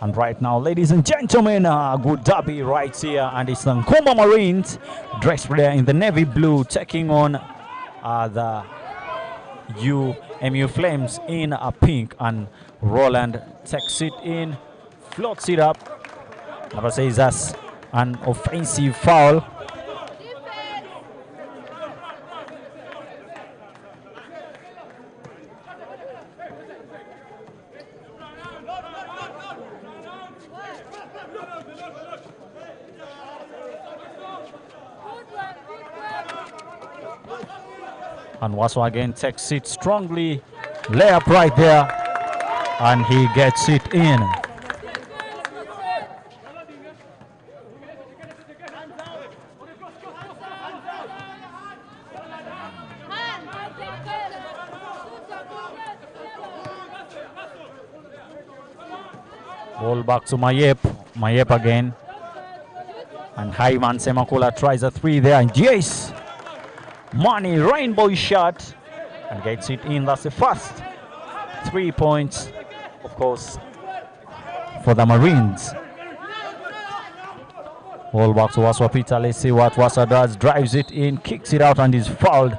And right now, ladies and gentlemen, good derby right here, and it's the Nkumba Marines, dressed there in the navy blue, taking on the UMU Flames in a pink, and Roland takes it in, floats it up. Never says that's an offensive foul. And Waso again takes it strongly, layup right there, and he gets it in. Ball back to Mayep. Mayep again. And Hyman Semakula tries a three there, and yes! Money rainbow shot and gets it in. That's the first 3 points, of course, for the Marines. Ball back to Waswa Peter. Let's see what Waswa does. Drives it in, kicks it out, and is fouled.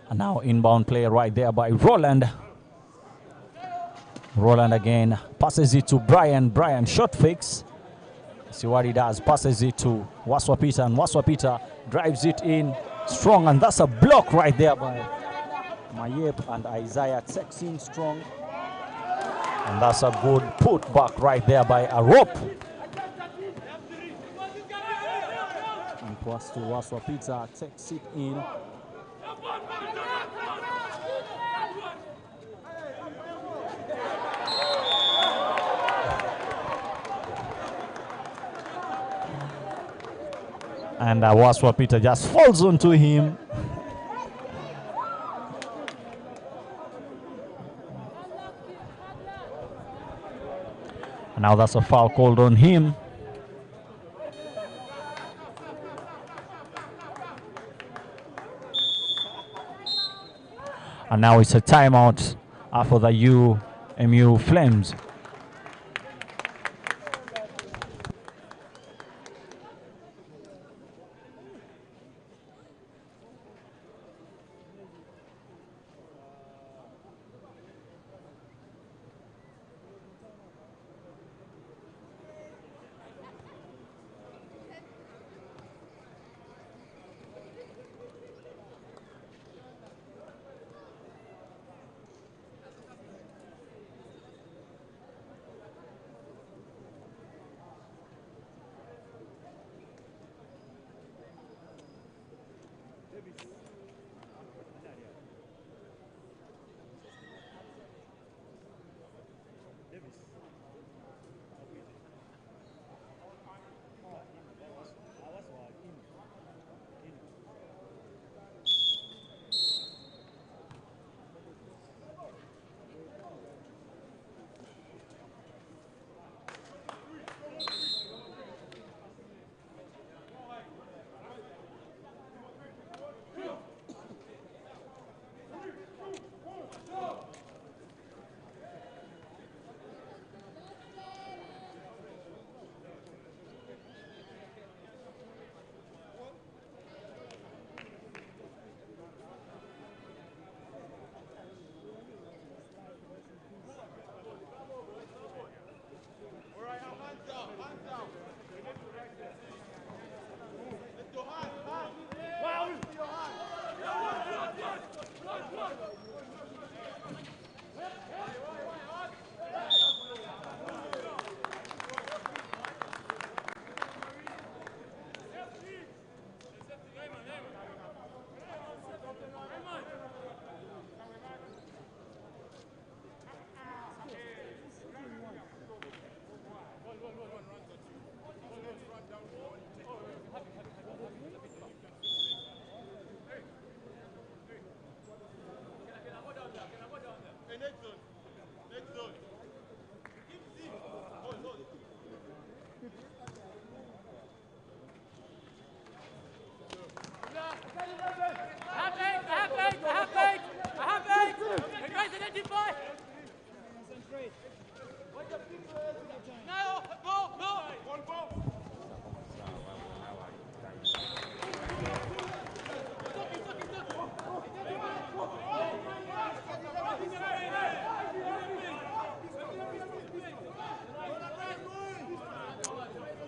And now inbound play right there by Roland. Roland again passes it to Brian. Brian shot fix. See what he does. Passes it to Waswapita, and Waswapita drives it in strong, and that's a block right there by Mayep, and Isaiah takes in strong. And that's a good put back right there by Arop. And pass to Waswapita, takes it in. And Waswapita just falls onto him. And now that's a foul called on him. And now it's a timeout for the UMU Flames.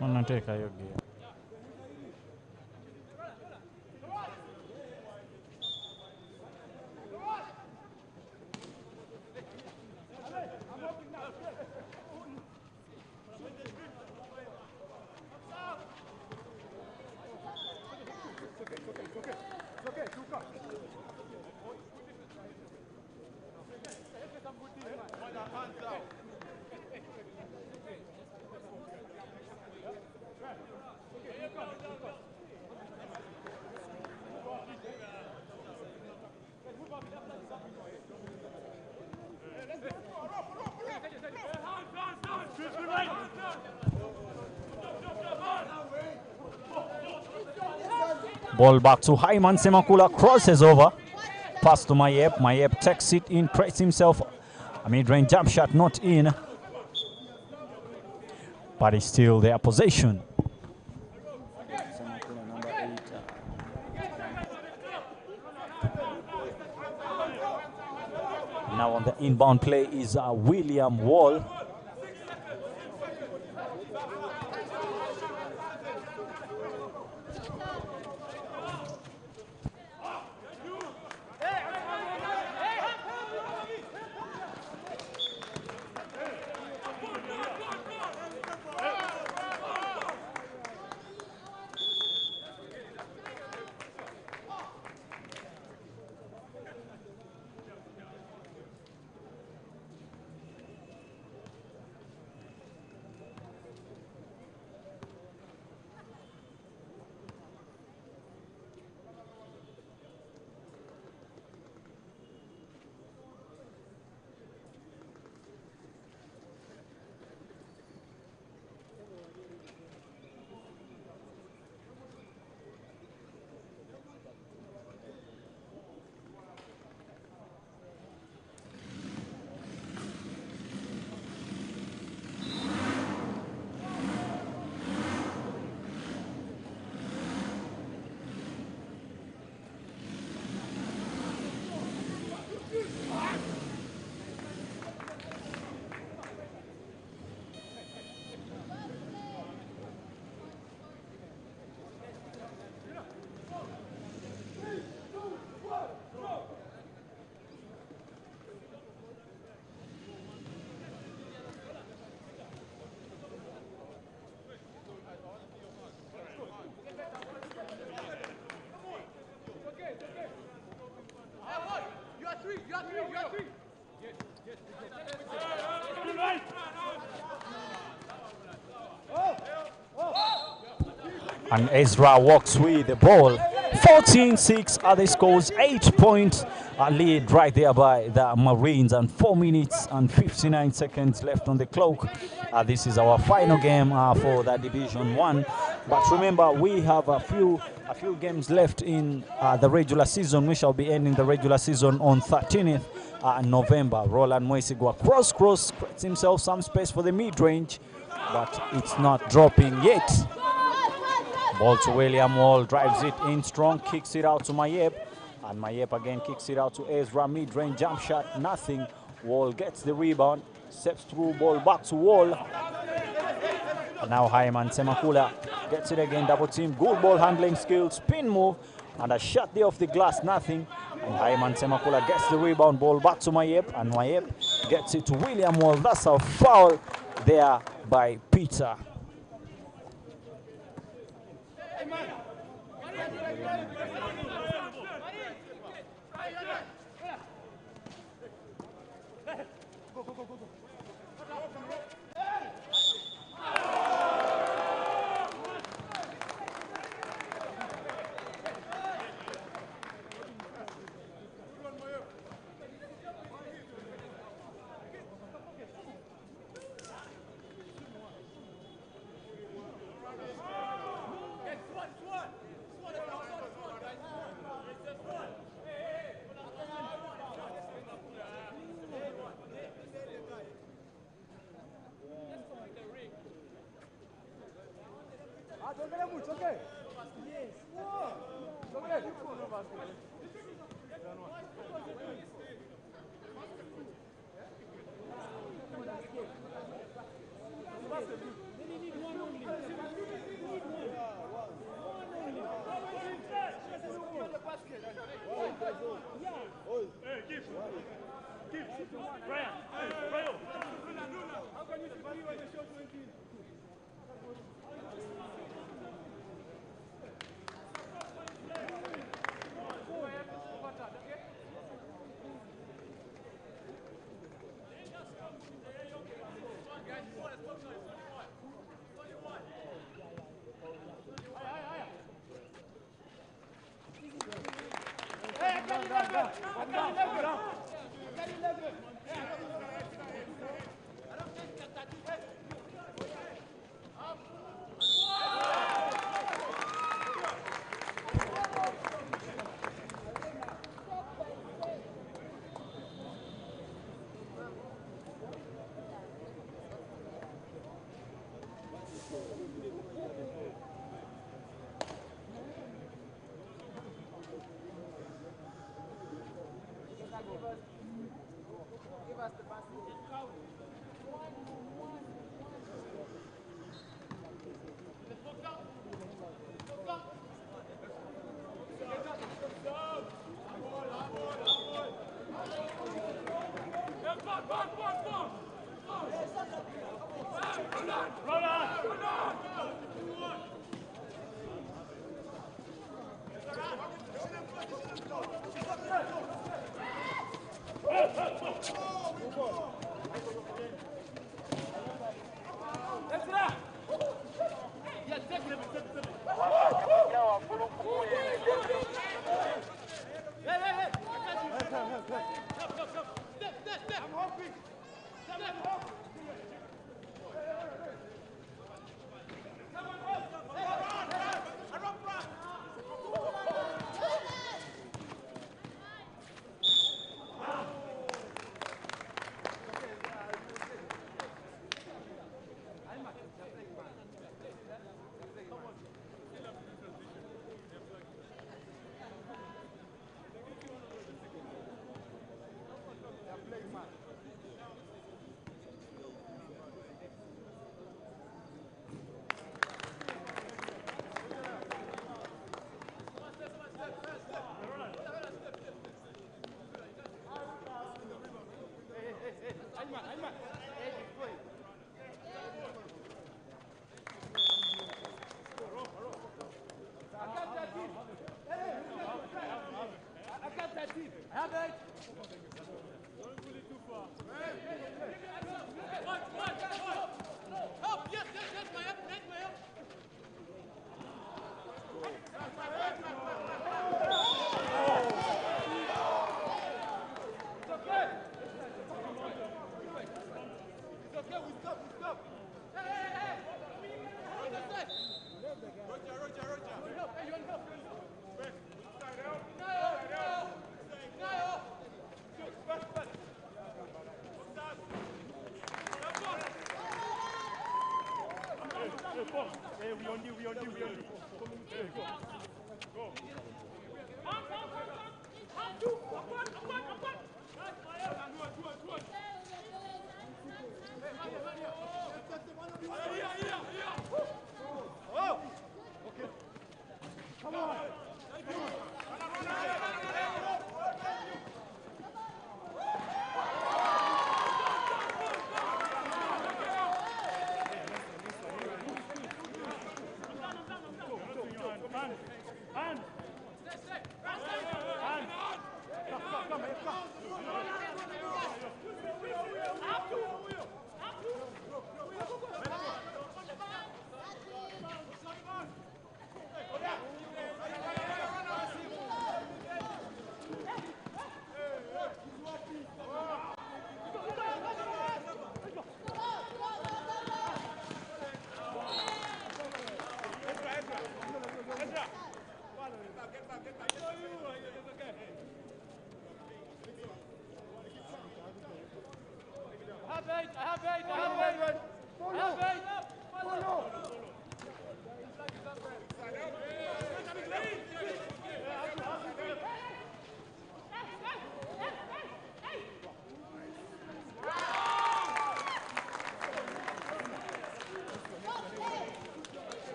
Unateka hiyo gear. Ball back to Hyman Semakula, crosses over. Pass to Mayep. Mayep takes it in, creates himself a mid-range jump shot, not in. But it's still their possession. Now on the inbound play is William Wall. And Ezra walks with the ball. 14-6 are the scores, 8-point lead right there by the Marines, and 4 minutes and 59 seconds left on the clock. This is our final game for the Division 1. But remember, we have a few games left in the regular season. We shall be ending the regular season on 13th November. Roland Mwesigwa cross creates himself some space for the mid-range, but it's not dropping yet. Ball to William Wall, drives it in strong, kicks it out to Mayep, and Mayep again kicks it out to Ezra, mid-range jump shot, nothing. Wall gets the rebound, steps through, ball back to Wall. And now Hyman Semakula gets it again, double team, good ball handling skill, spin move, and a shot there off the glass, nothing. And Hyman Semakula gets the rebound, ball back to Mayep, and Mayep gets it to William Wall. That's a foul there by Peter.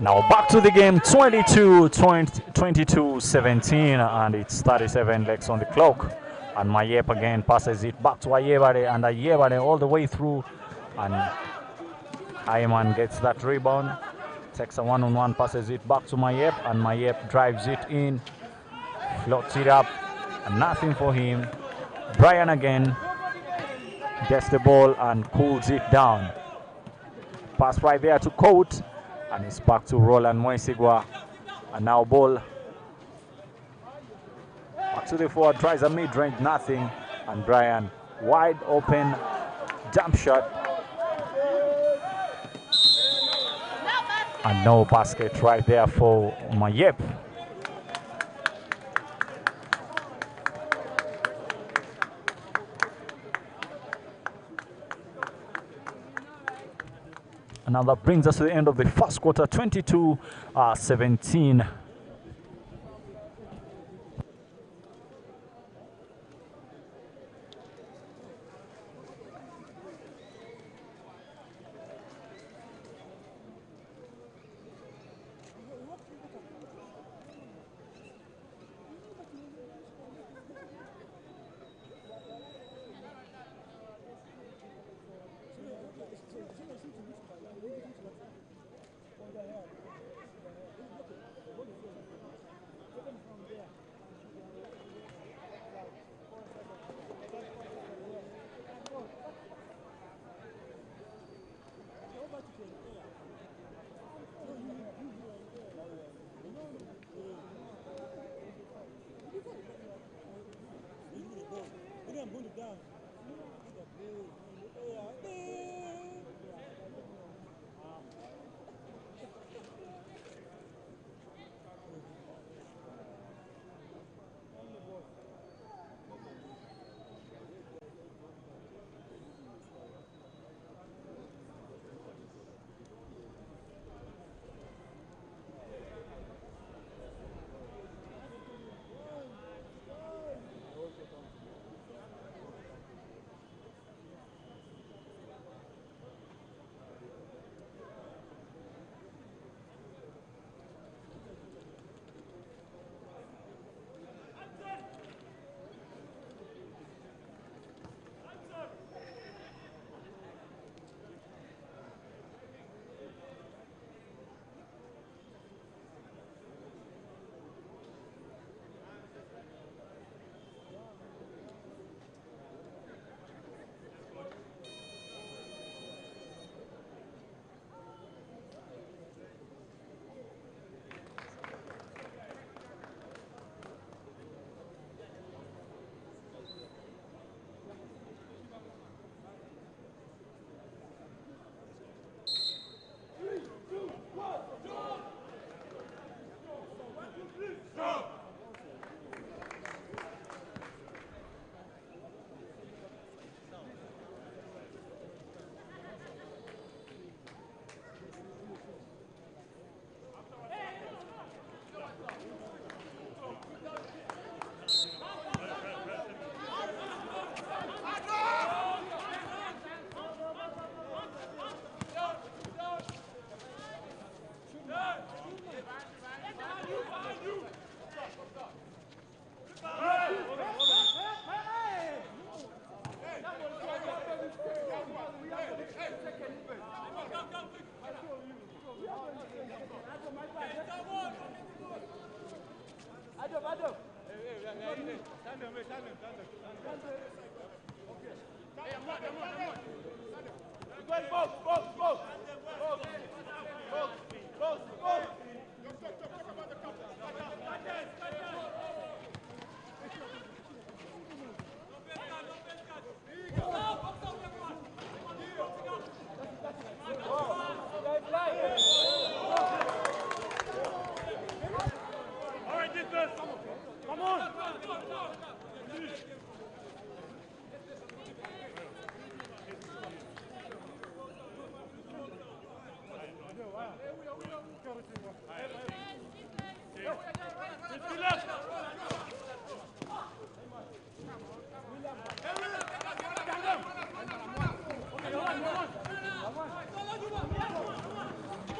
Now back to the game, 22-17, and it's 37 legs on the clock. And Mayep again passes it back to Ayebade, and Ayebade all the way through. And Ayman gets that rebound, takes a one-on-one, passes it back to Mayep, and Mayep drives it in, floats it up, and nothing for him. Brian again gets the ball and cools it down. Pass right there to Coat, and it's back to Roland Mwesigwa. And now ball back to the forward, tries a mid-range, nothing. And Brian, wide open jump shot. And no basket right there for Mayep. And now that brings us to the end of the first quarter, 22-17.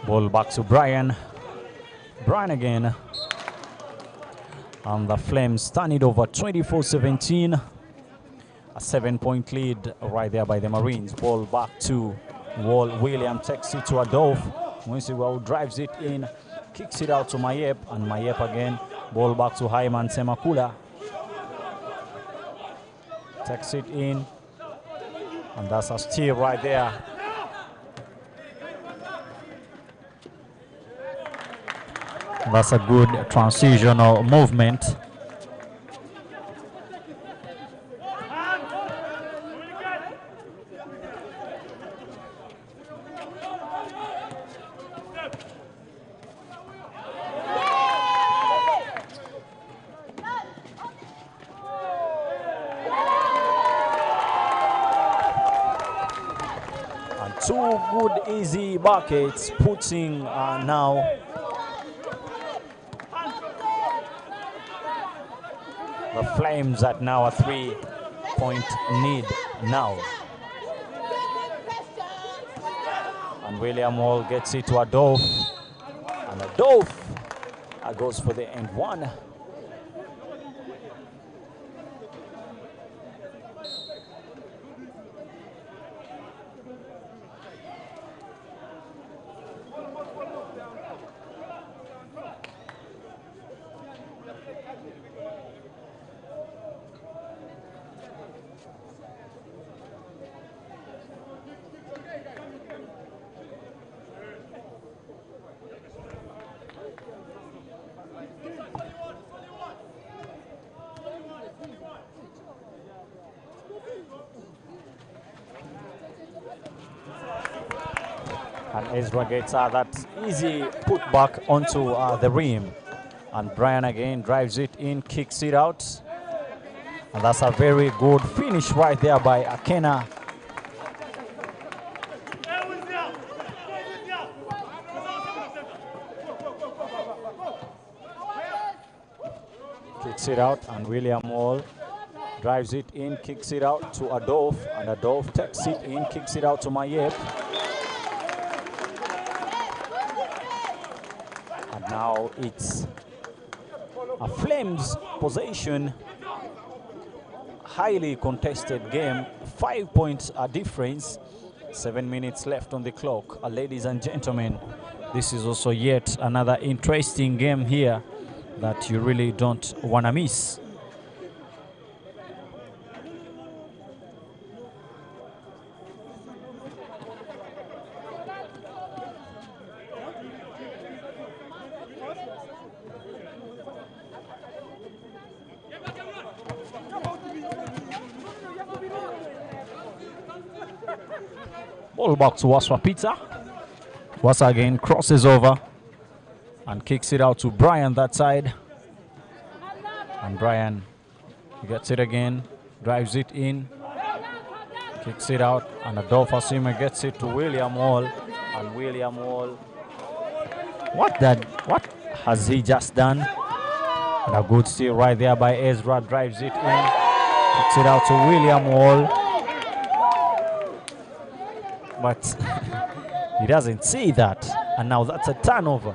Ball back to Brian. Brian again. And the Flames turn it over 24-17. A 7-point lead right there by the Marines. Ball back to Wall. William takes it to Adolf. Mwisiwa drives it in, kicks it out to Mayep, and Mayep again. Ball back to Hyman Semakula. Takes it in, and that's a steal right there. That's a good transitional movement. And two good easy buckets, putting now the Flames at now a 3-point lead now. And William Wall gets it to Adolf. And Adolf goes for the end one. And Ezra gets that easy put back onto the rim. And Brian again drives it in, kicks it out. And that's a very good finish right there by Akena. Kicks it out, and William Wall drives it in, kicks it out to Adolf. And Adolf takes it in, kicks it out to Mayep. Now it's a Flames possession, highly contested game, 5 points a difference, 7 minutes left on the clock. Ladies and gentlemen, this is also yet another interesting game here that you really don't want to miss. Ball back to Waswa Pizza. Wasa again crosses over and kicks it out to Brian that side. And Brian gets it again, drives it in, kicks it out, and Adolfo Asima gets it to William Wall. And William Wall, what has he just done? And a good steal right there by Ezra, drives it in, kicks it out to William Wall. But he doesn't see that, and now that's a turnover.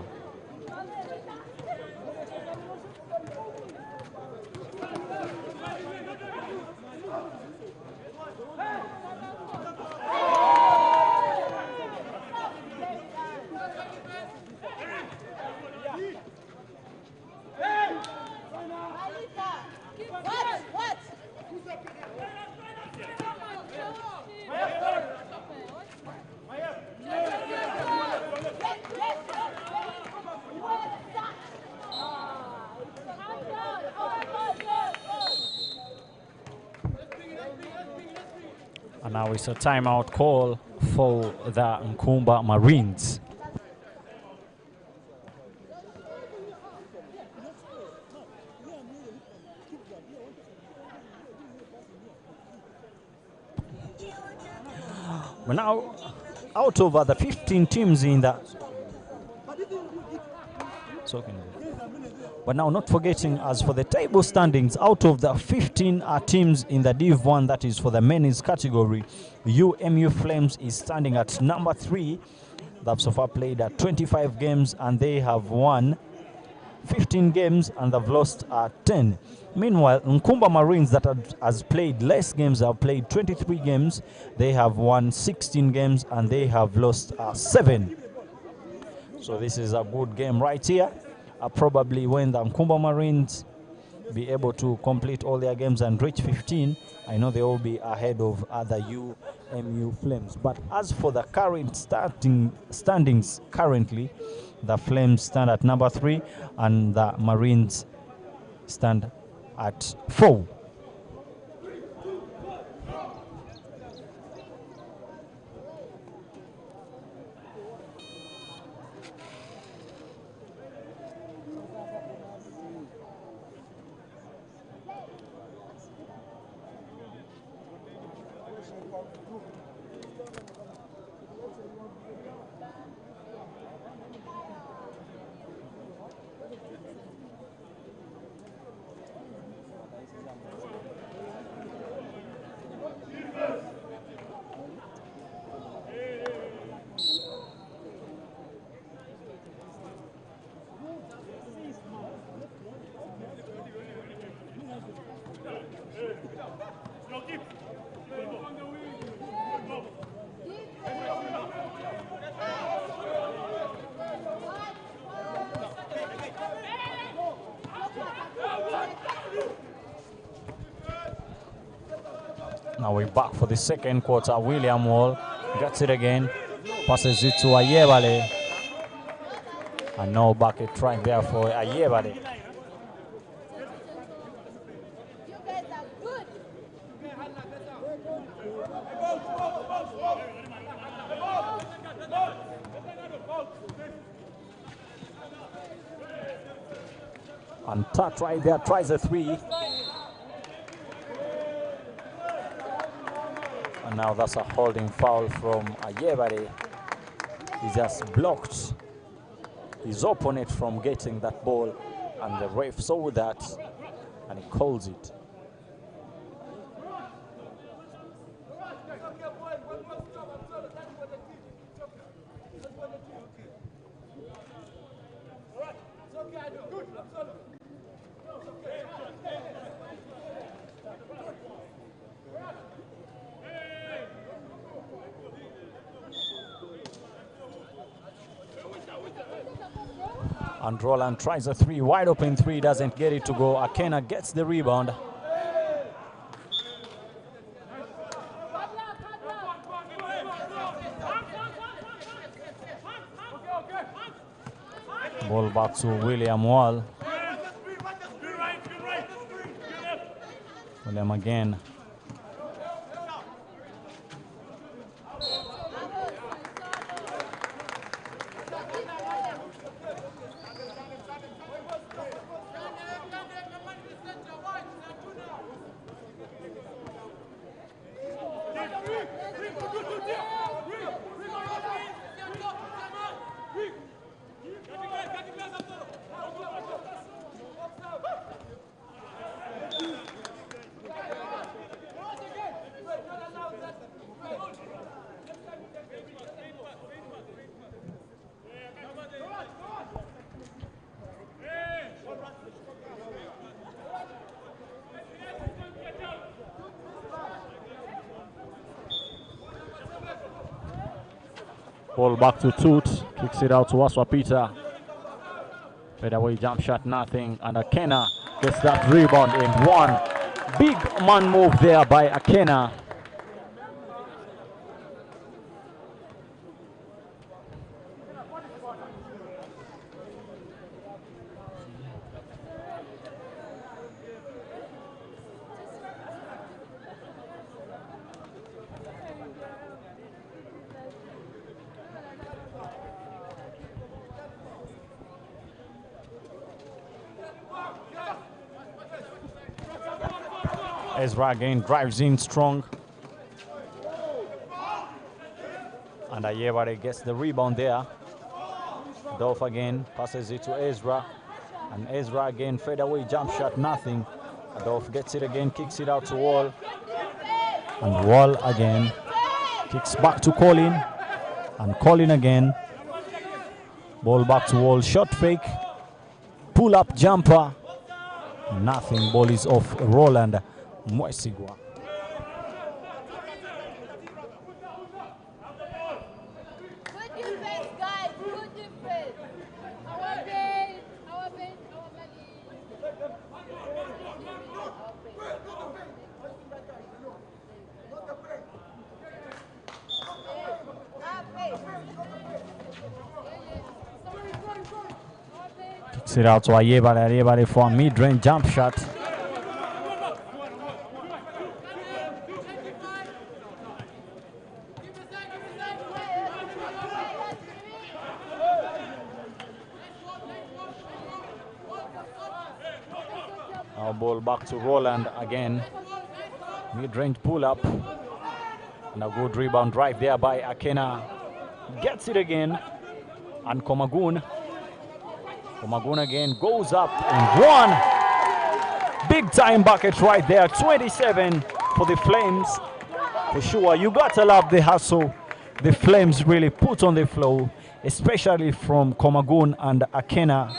And now it's a timeout call for the Nkumba Marines. But now, out of the 15 teams in the... But now, not forgetting, as for the table standings, out of the 15 teams in the Div 1, that is for the men's category, UMU Flames is standing at number 3. They've so far played 25 games and they have won 15 games and they've lost 10. Meanwhile, Nkumba Marines that has played less games have played 23 games. They have won 16 games and they have lost 7. So this is a good game right here. Probably when the Nkumba Marines be able to complete all their games and reach 15, I know they will be ahead of other UMU Flames. But as for the current standings currently, the Flames stand at number 3 and the Marines stand at 4. Now we're back for the second quarter. William Wall gets it again, passes it to Ayebale. And now back a track there for Ayebale. And touch right there, tries a 3. And now that's a holding foul from Ayebare. He just blocked his opponent from getting that ball, and the ref saw that and he calls it. And Roland tries a 3, wide open 3, doesn't get it to go. Akena gets the rebound. Ball back to William Wall. William again. Ball back to Toot, kicks it out to Waswapita. Fadeaway jump shot, nothing, and Akena gets that rebound in one. Big man move there by Akena. Ezra again drives in strong. And Ayebare gets the rebound there. Dolph again passes it to Ezra. And Ezra again, fade away jump shot, nothing. Dolph gets it again, kicks it out to Wall. And Wall again kicks back to Colin. And Colin again. Ball back to Wall, shot fake. pull-up jumper. Nothing. Ball is off Roland Mwesigwa. Kicks it out to Ayebare for a mid-range jump shot. Now ball back to Roland again. Mid-range pull-up. And a good rebound drive there by Akena. Gets it again. And Komagun again goes up and one. Big time bucket right there. 27 for the Flames. For sure, you got to love the hustle the Flames really put on the floor, especially from Komagun and Akena.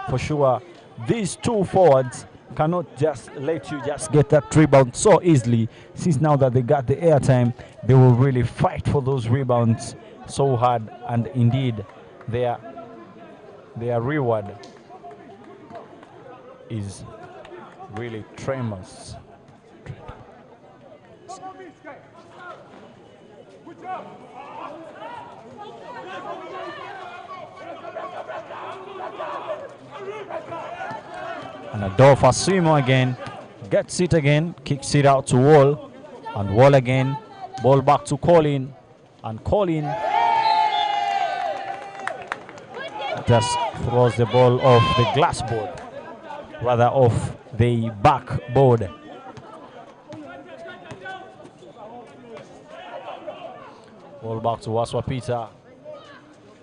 For sure, these two forwards cannot just let you just get that rebound so easily. Since now that they got the airtime, they will really fight for those rebounds so hard, and indeed their reward is really tremendous. And Adolfo Simo again gets it again, kicks it out to Wall, and Wall again, ball back to Colin, and Colin just throws the ball off the glass board, rather off the backboard. Ball back to Waswa Peter.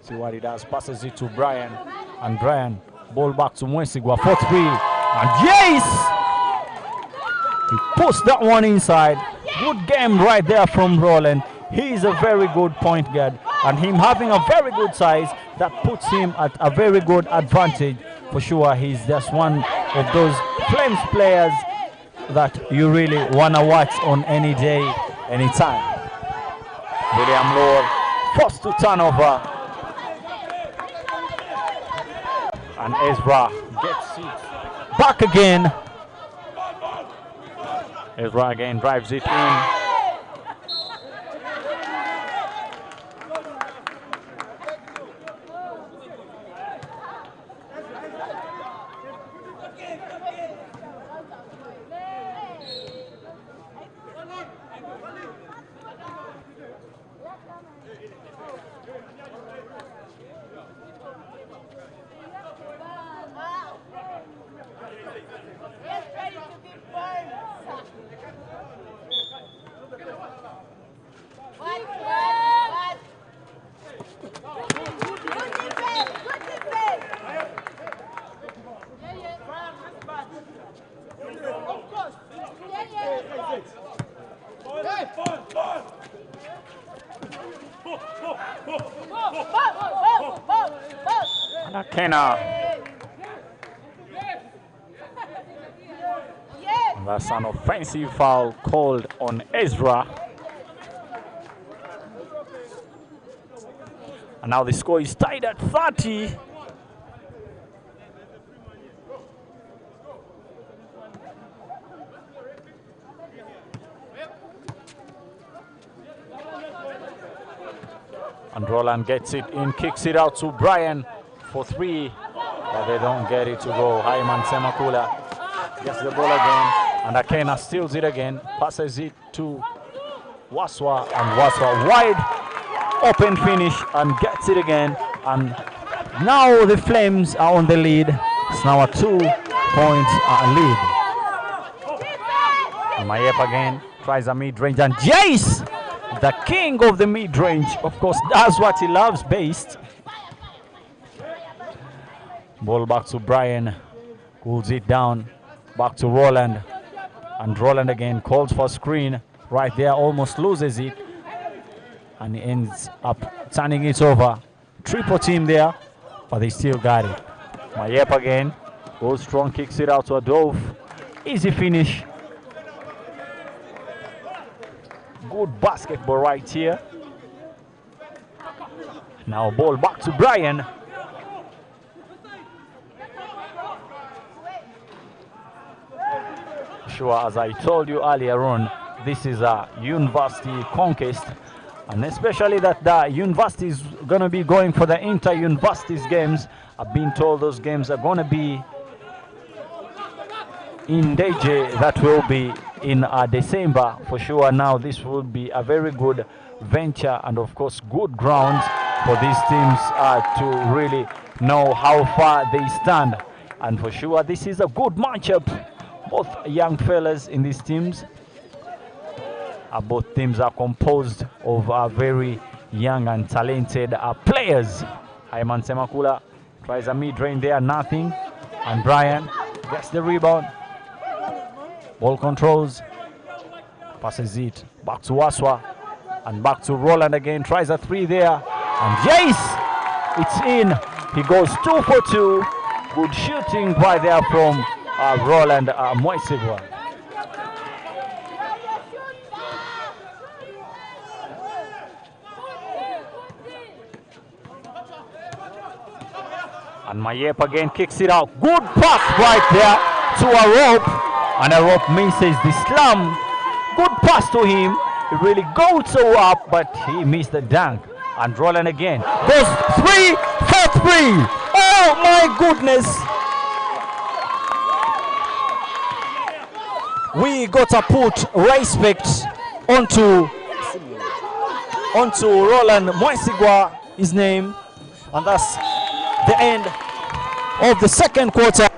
See what he does, passes it to Brian, and Brian, ball back to Mwesigwa, 4-3, and yes! He puts that one inside. Good game right there from Roland. He is a very good point guard, and him having a very good size, that puts him at a very good advantage. For sure, he's just one of those Flames players that you really want to watch on any day, anytime. William Lord forced to turnover, and Ezra gets it back again. Ezra again drives it in. That's an offensive foul called on Ezra. And now the score is tied at 30. And Roland gets it in, kicks it out to Brian for 3, but they don't get it to go. Hyman Semakula gets the ball again, and Akena steals it again, passes it to Waswa, and Waswa wide open finish and gets it again. And now the Flames are on the lead. It's now a 2-point lead. And Mayep again tries a mid-range, and Jace, the king of the mid-range, of course, that's what he loves best. Ball back to Brian, cools it down, back to Roland, and Roland again calls for screen right there, almost loses it, and he ends up turning it over. Triple team there, but they still got it. Mayep again, Goes strong, kicks it out to Adolf. Easy finish. Good basketball right here. Now ball back to Brian. Sure, as I told you earlier on, this is a university conquest, and especially that the university is going to be going for the inter-universities games. I've been told those games are going to be in Deje, that will be in December for sure. Now this will be a very good venture and of course good grounds for these teams to really know how far they stand, and for sure this is a good matchup. Both young fellas in these teams, both teams are composed of very young and talented players. Hyman Semakula tries a mid-range there, nothing, and Brian gets the rebound. Ball controls, passes it back to Waswa, and back to Roland again, tries a three there, and yes, it's in. He goes 2 for 2. Good shooting right there from Roland Mwesigwa. And Mayep again kicks it out. Good pass right there to a rope, and a rope misses the slam. Good pass to him. He really goes so up, but he missed the dunk. And Roland again goes 3 for 3. Oh my goodness. We got to put respect onto Roland Mwesigwa, his name, and that's the end of the second quarter.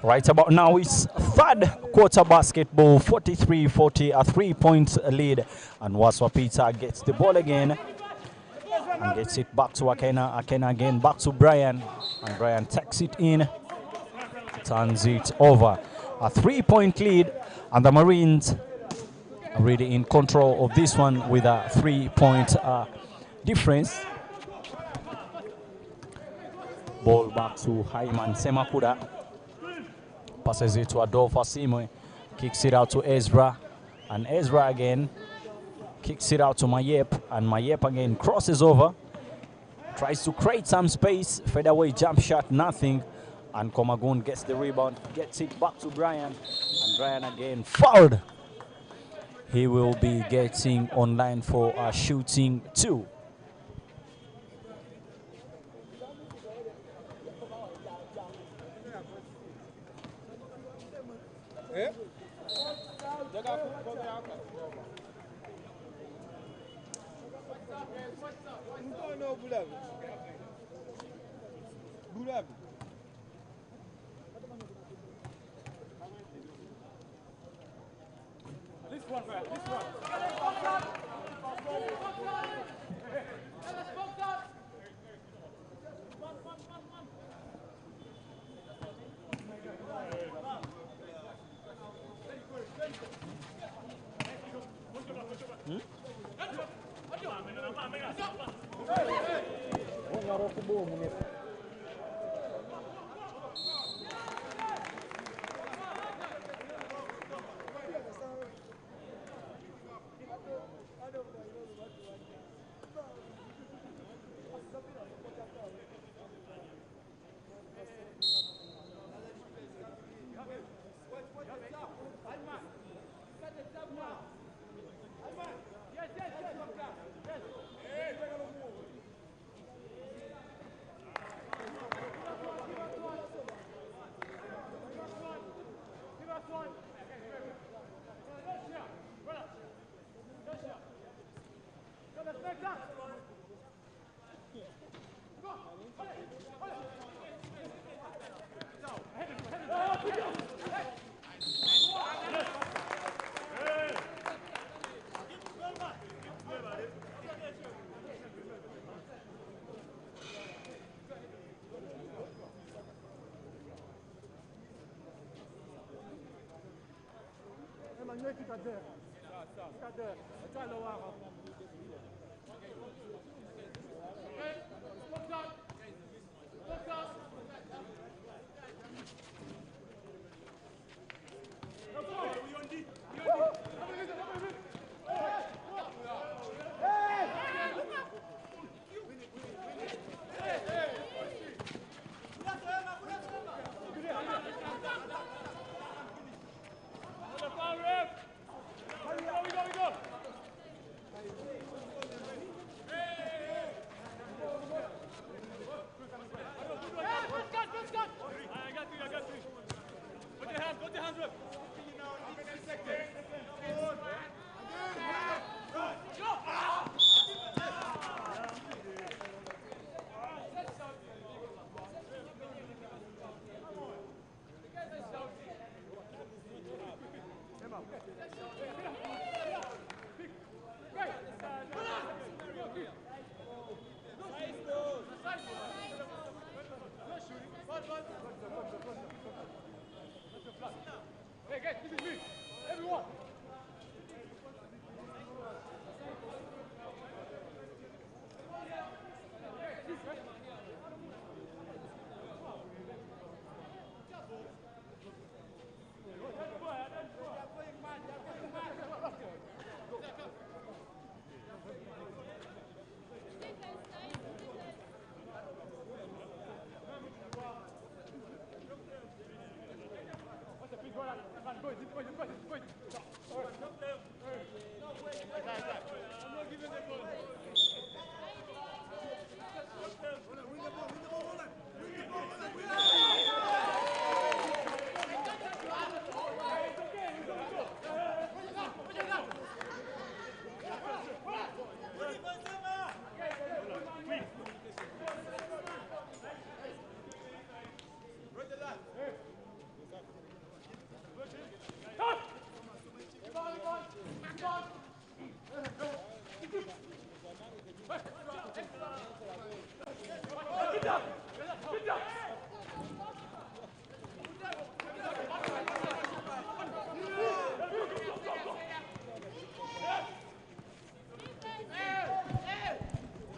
Right about now, it's third quarter basketball, 43-40, a 3-point lead. And Waswapita gets the ball again and gets it back to Akena. Akena again back to Brian. And Brian takes it in, turns it over. A 3-point lead, and the Marines are really in control of this one with a 3-point difference. Ball back to Hyman Semakuda. Passes it to Adolfo Simwe, kicks it out to Ezra, and Ezra again kicks it out to Mayep, and Mayep again crosses over, tries to create some space, fadeaway jump shot, nothing, and Komagun gets the rebound, gets it back to Brian, and Brian again fouled. He will be getting online for a shooting 2.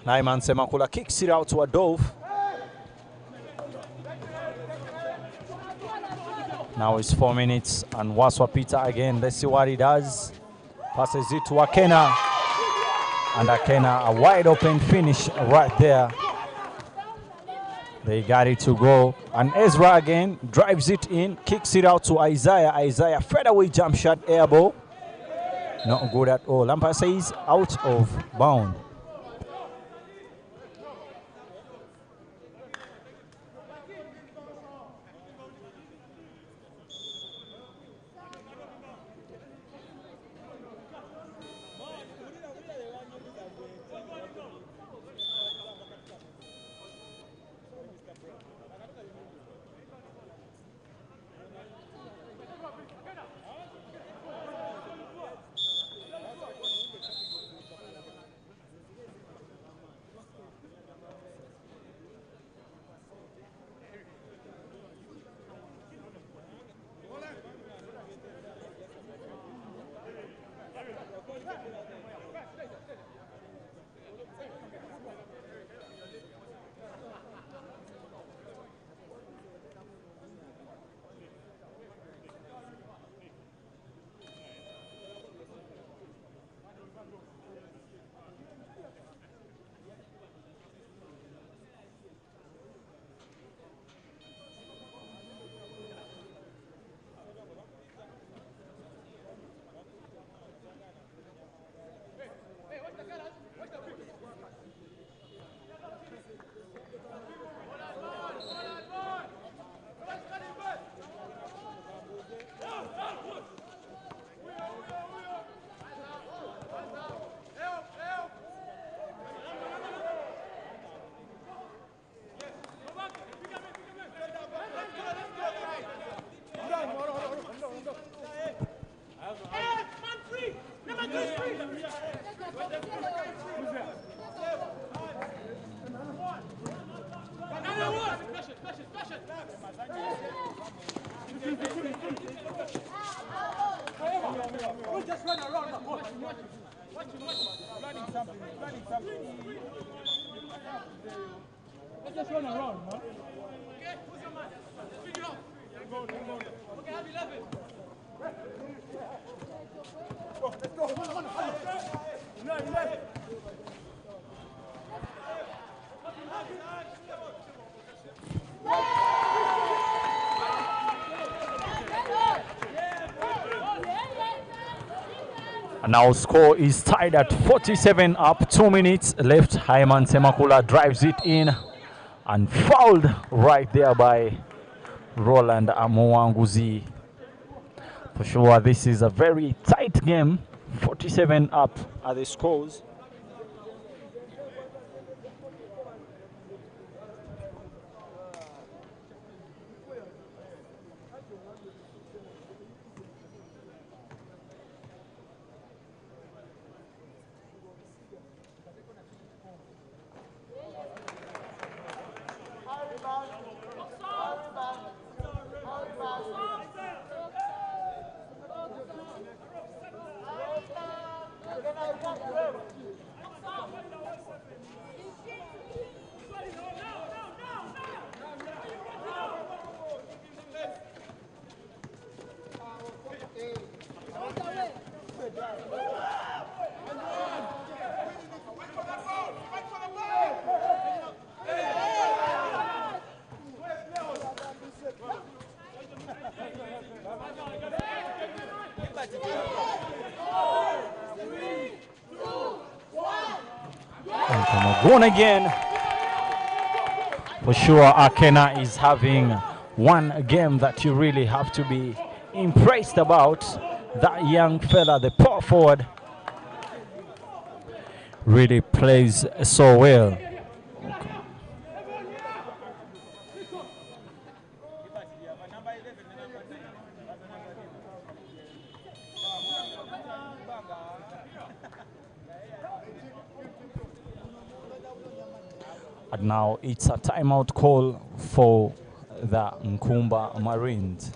Naiman Semakula kicks it out to Adolf. Now it's 4 minutes and Waswa Peter again. Let's see what he does. Passes it to Akena. And Akena, a wide open finish right there. They got it to go. And Ezra again drives it in, kicks it out to Isaiah. Isaiah, fadeaway jump shot, air ball. Not good at all. Umpire says out of bound. And now score is tied at 47 up, 2 minutes left. Hyman Semakula drives it in and fouled right there by Roland Amowanguzi. For sure, this is a very tight game. 47 up are the scores. Gone again. For sure, Akena is having one game that you really have to be impressed about. That young fella, the power forward, really plays so well. And now it's a timeout call for the Nkumba Marines.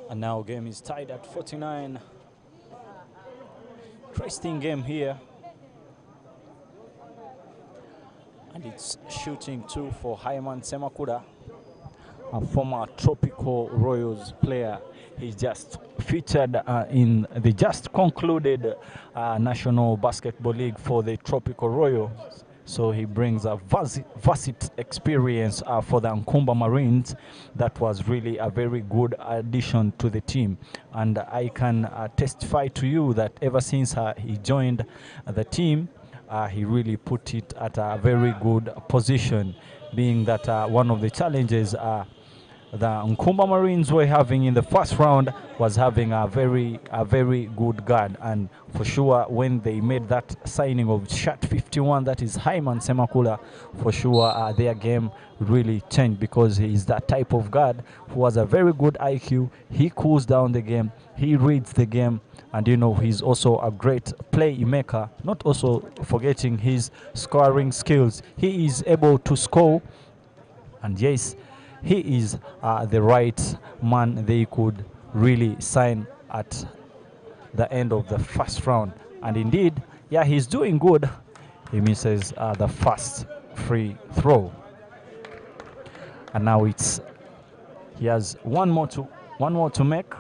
And now game is tied at 49. Interesting game here. And it's shooting two for Hyman Semakula, a former Tropical Royals player. He's just featured in the just concluded National Basketball League for the Tropical Royals. So he brings a vast experience for the Nkumba Marines. That was really a very good addition to the team. And I can testify to you that ever since he joined the team, he really put it at a very good position, being that one of the challenges the Nkumba Marines were having in the first round was having a very good guard. And for sure, when they made that signing of shot 51, that is Hyman Semakula, for sure their game really changed, because he is that type of guard who has a very good IQ. He cools down the game, he reads the game, and you know, he's also a great playmaker, not also forgetting his scoring skills. He is able to score, and yes, he is the right man they could really sign at the end of the first round. And indeed, yeah, he's doing good. He misses the first free throw, and now he has one more to make.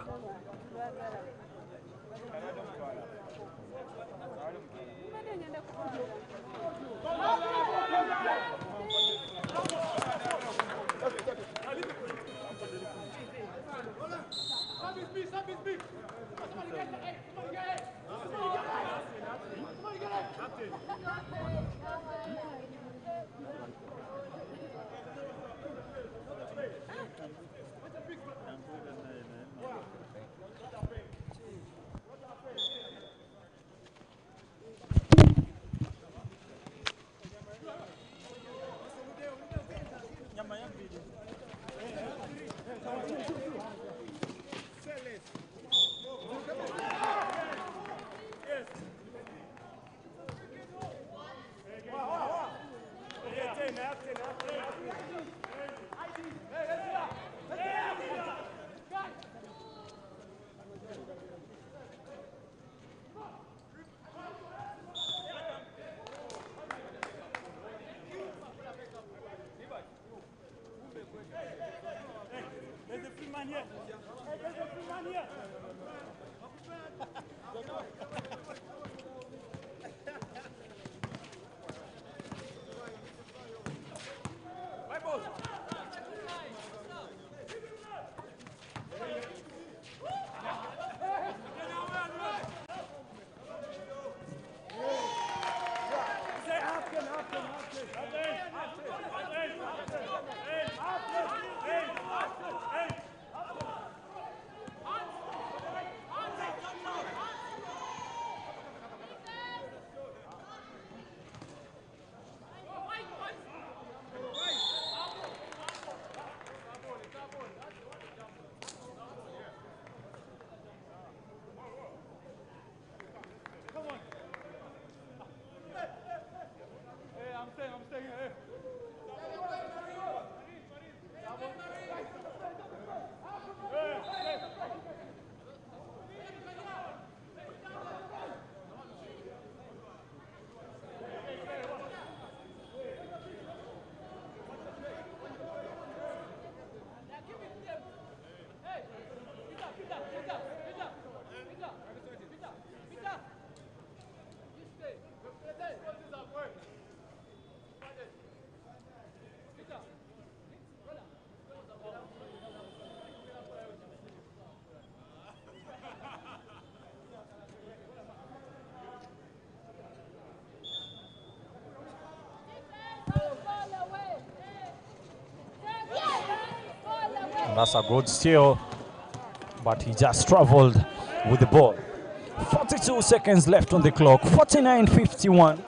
That's a good steal, but he just traveled with the ball. 42 seconds left on the clock, 49-51.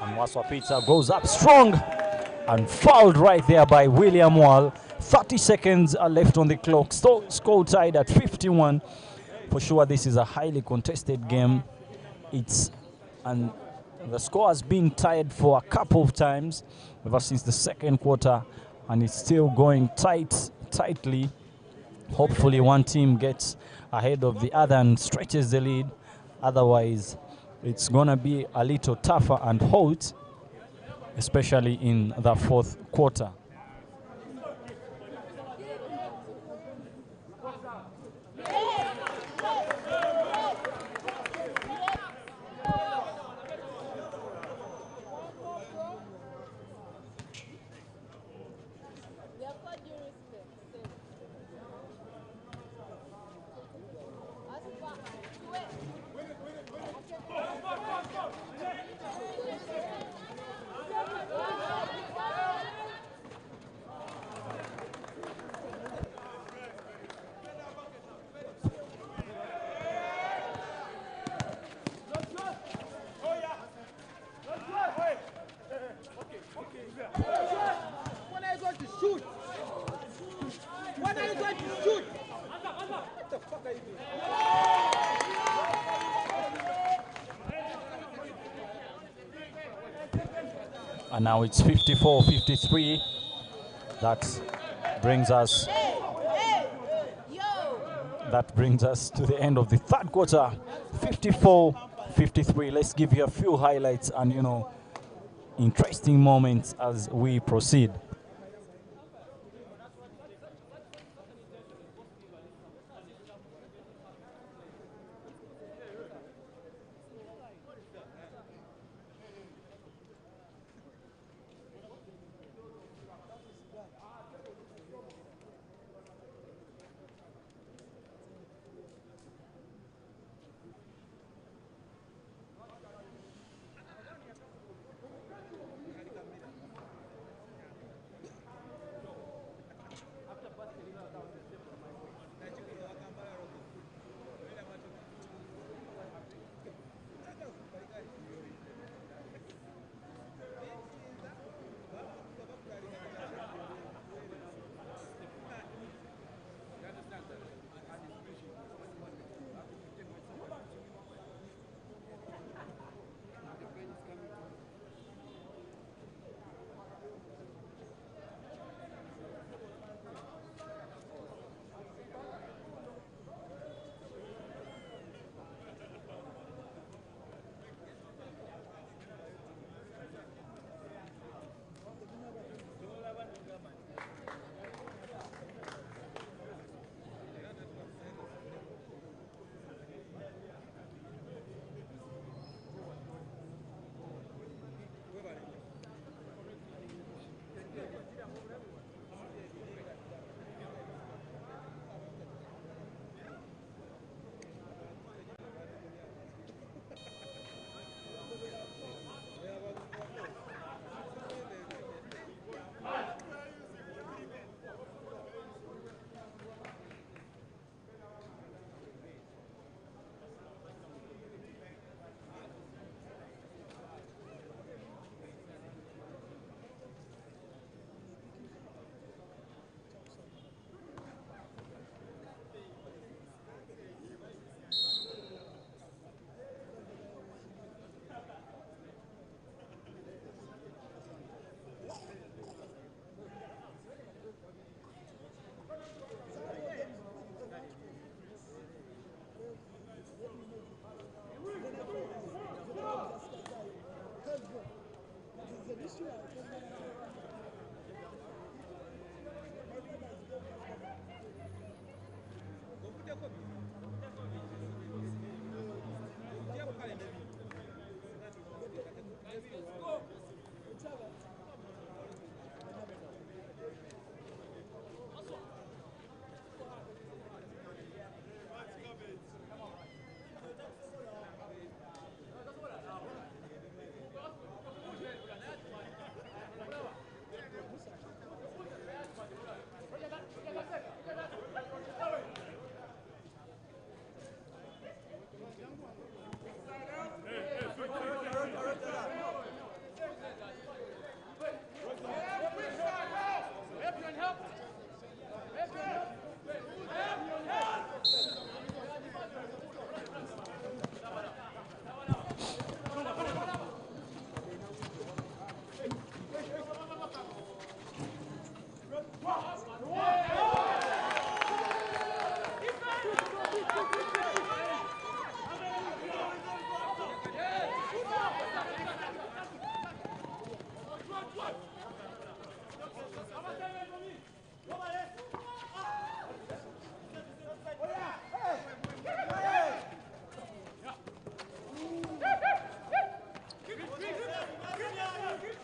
And Waswapita goes up strong and fouled right there by William Wall. 30 seconds are left on the clock. Score tied at 51. For sure, this is a highly contested game. And the score has been tied for a couple of times ever since the second quarter, and it's still going tightly. Hopefully one team gets ahead of the other and stretches the lead. Otherwise, it's going to be a little tougher and hot, especially in the fourth quarter. And now it's 54-53. That brings us to the end of the third quarter. 54-53. Let's give you a few highlights and, you know, interesting moments as we proceed.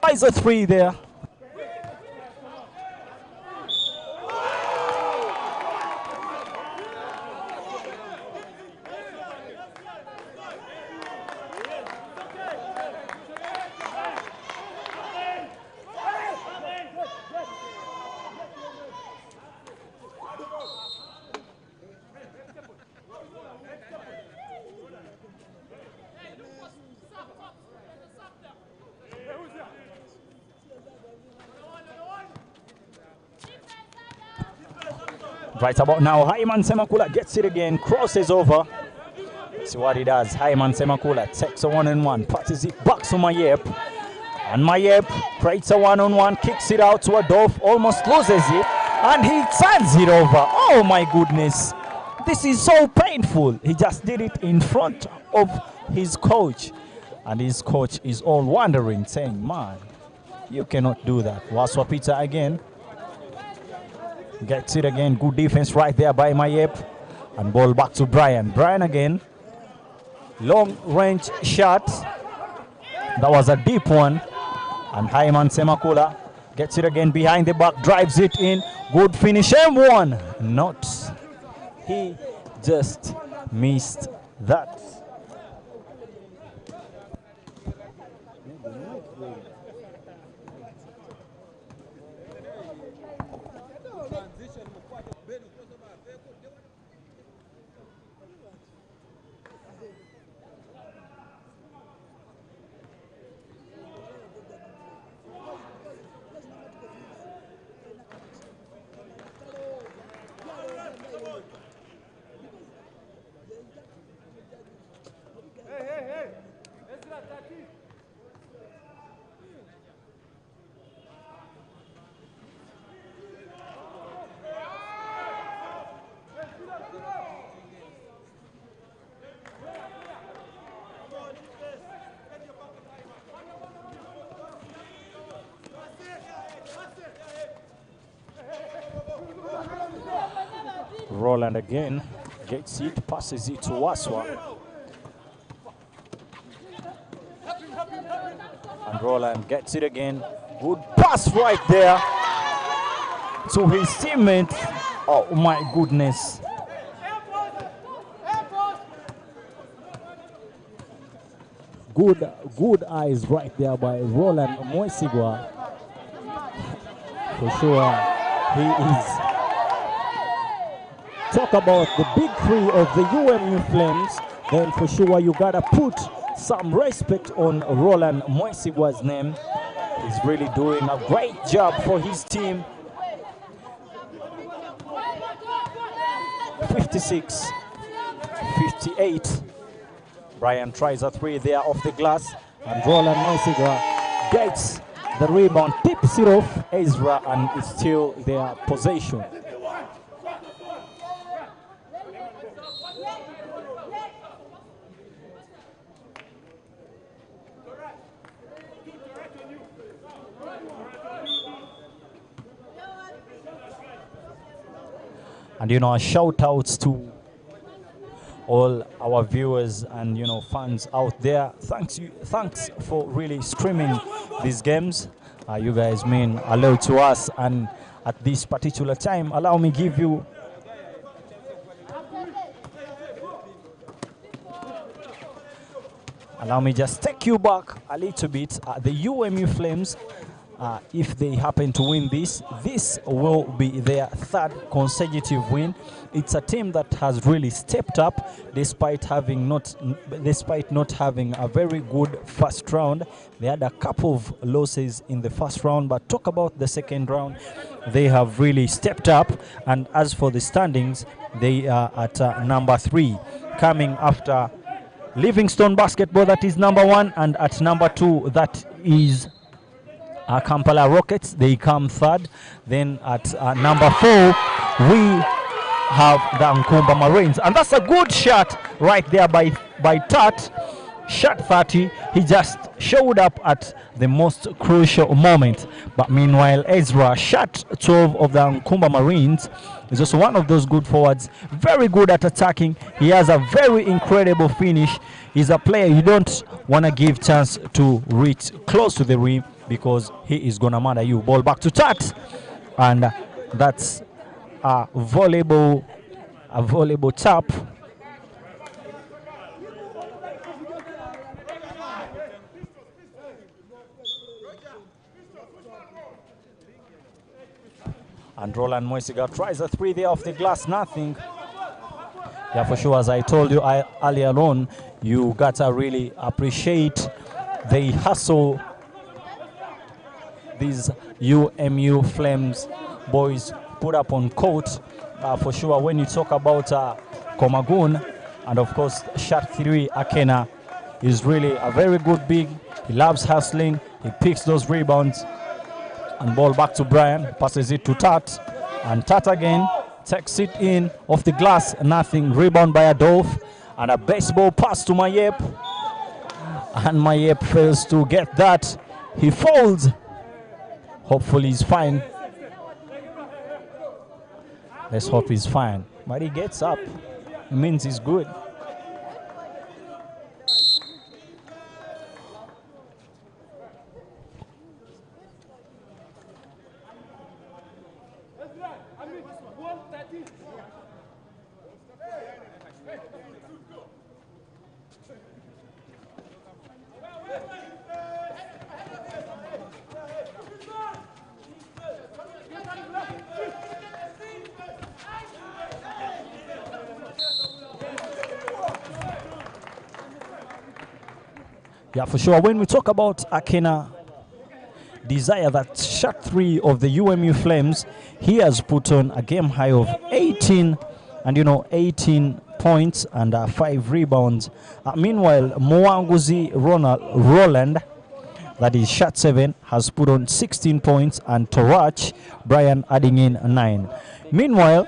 Tries a three there. Right about now, Hyman Semakula gets it again, crosses over. See what he does. Hyman Semakula takes a one-on-one, passes it back to Mayep. And Mayep creates a one-on-one, kicks it out to Adolf, almost loses it. And he turns it over. Oh my goodness. This is so painful. He just did it in front of his coach. And his coach is all wondering, saying, man, you cannot do that. Waswapita again. Gets it again. Good defense right there by Mayep. And ball back to Brian. Brian again. Long range shot. That was a deep one. And Hyman Semakula gets it again behind the back. Drives it in. Good finish. M1. Not. He just missed that. Roland again gets it, passes it to Waswa. And Roland gets it again. Good pass right there to his teammate. Oh my goodness. Good eyes right there by Roland Moisigwa. For sure, he is. Talk about the big three of the UMU Flames, then for sure you gotta put some respect on Roland Moisigwa's name. He's really doing a great job for his team. 56, 58. Brian tries a three there off the glass, and Roland Moisigwa gets the rebound, tips it off Ezra, and it's still their possession. And you know, shout outs to all our viewers and fans out there. Thanks for really streaming these games. You guys mean a lot to us, and at this particular time, allow me give you just take you back a little bit. The UMU Flames, if they happen to win this will be their third consecutive win. It's a team that has really stepped up despite not having a very good first round. They had a couple of losses in the first round, but talk about the second round, they have really stepped up. And as for the standings, they are at number 3, coming after Livingstone Basketball, that is number 1, and at number 2, that is Kampala Rockets. They come 3rd. Then at number 4, we have the Nkumba Marines, and that's a good shot right there by Tat. Shot 30. He just showed up at the most crucial moment. But meanwhile, Ezra, shot 12 of the Nkumba Marines, is also one of those good forwards. Very good at attacking. He has a very incredible finish. He's a player you don't want to give chance to reach close to the rim, because he is going to murder you. Ball back to Tat, and that's a volleyball tap. And Roland Moisiga tries a 3 there off the glass, nothing. Yeah, for sure, as I told you earlier on, you gotta really appreciate the hustle these UMU Flames boys put up on court. For sure, when you talk about Komagun, and of course, shot 3, Akena is really a very good big. He loves hustling, he picks those rebounds. And ball back to Brian, passes it to Tat, and Tat again takes it in off the glass, nothing. Rebound by Adolf, and a baseball pass to Mayep, and Mayep fails to get that. He folds. Hopefully he's fine. Let's hope he's fine. But he gets up. It means he's good. Yeah, for sure. When we talk about Akena Desire, that shot 3 of the UMU Flames, he has put on a game high of 18, and 18 points and 5 rebounds. Meanwhile, Mwanguzi Roland, that is shot 7, has put on 16 points, and Torach Brian adding in 9. Meanwhile,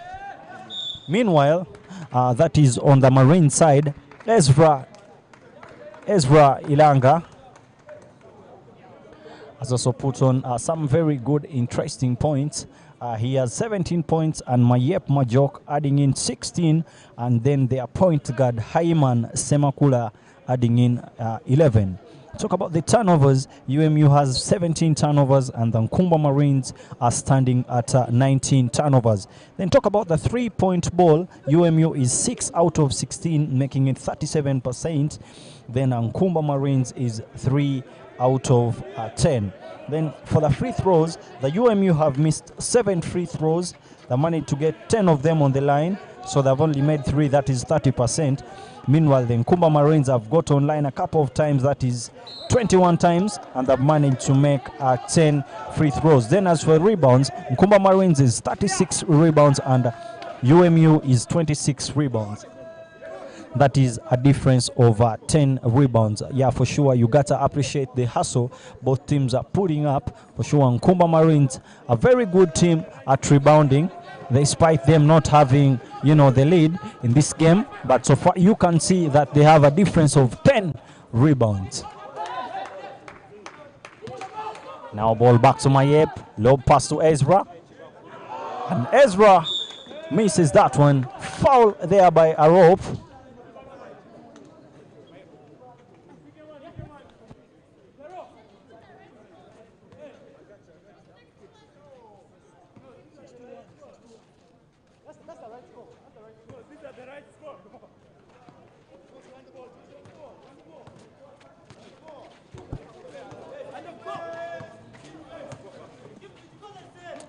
that is on the Marine side, Ezra Ilanga has also put on some very good, interesting points. He has 17 points, and Mayep Majok adding in 16, and then their point guard Haiman Semakula adding in 11. Talk about the turnovers. UMU has 17 turnovers, and the Nkumba Marines are standing at 19 turnovers. Then talk about the 3-point ball. UMU is 6 out of 16, making it 37%. Then Nkumba Marines is 3 out of 10. Then for the free throws, the UMU have missed 7 free throws. They managed to get 10 of them on the line, so they've only made 3, that is 30%. Meanwhile, the Nkumba Marines have got online a couple of times, that is 21 times, and they've managed to make 10 free throws. Then as for rebounds, Nkumba Marines is 36 rebounds and UMU is 26 rebounds. That is a difference of 10 rebounds. Yeah, for sure, you got to appreciate the hustle both teams are putting up. For sure, Nkumba Marines, a very good team at rebounding, despite them not having, the lead in this game. But so far, you can see that they have a difference of 10 rebounds. Now ball back to Mayep. Low pass to Ezra. And Ezra misses that one. Foul there by Arop.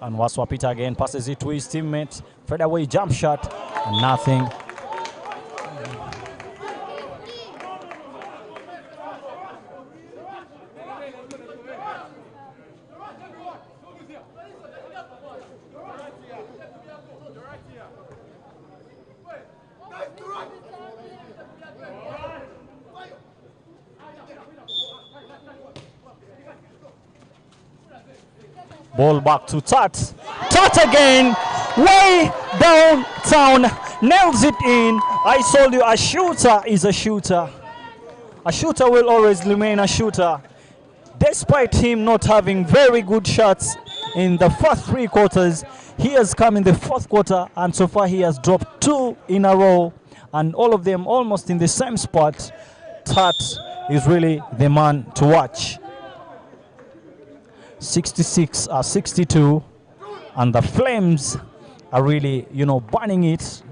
And Waswapita again passes it to his teammate. Fade away jump shot, and nothing. Ball back to Tat. Tat again, way downtown, nails it in. I told you, a shooter is a shooter. A shooter will always remain a shooter. Despite him not having very good shots in the first 3 quarters, he has come in the 4th quarter, and so far he has dropped 2 in a row, and all of them almost in the same spot. Tat is really the man to watch. 62, and the Flames are really, burning it,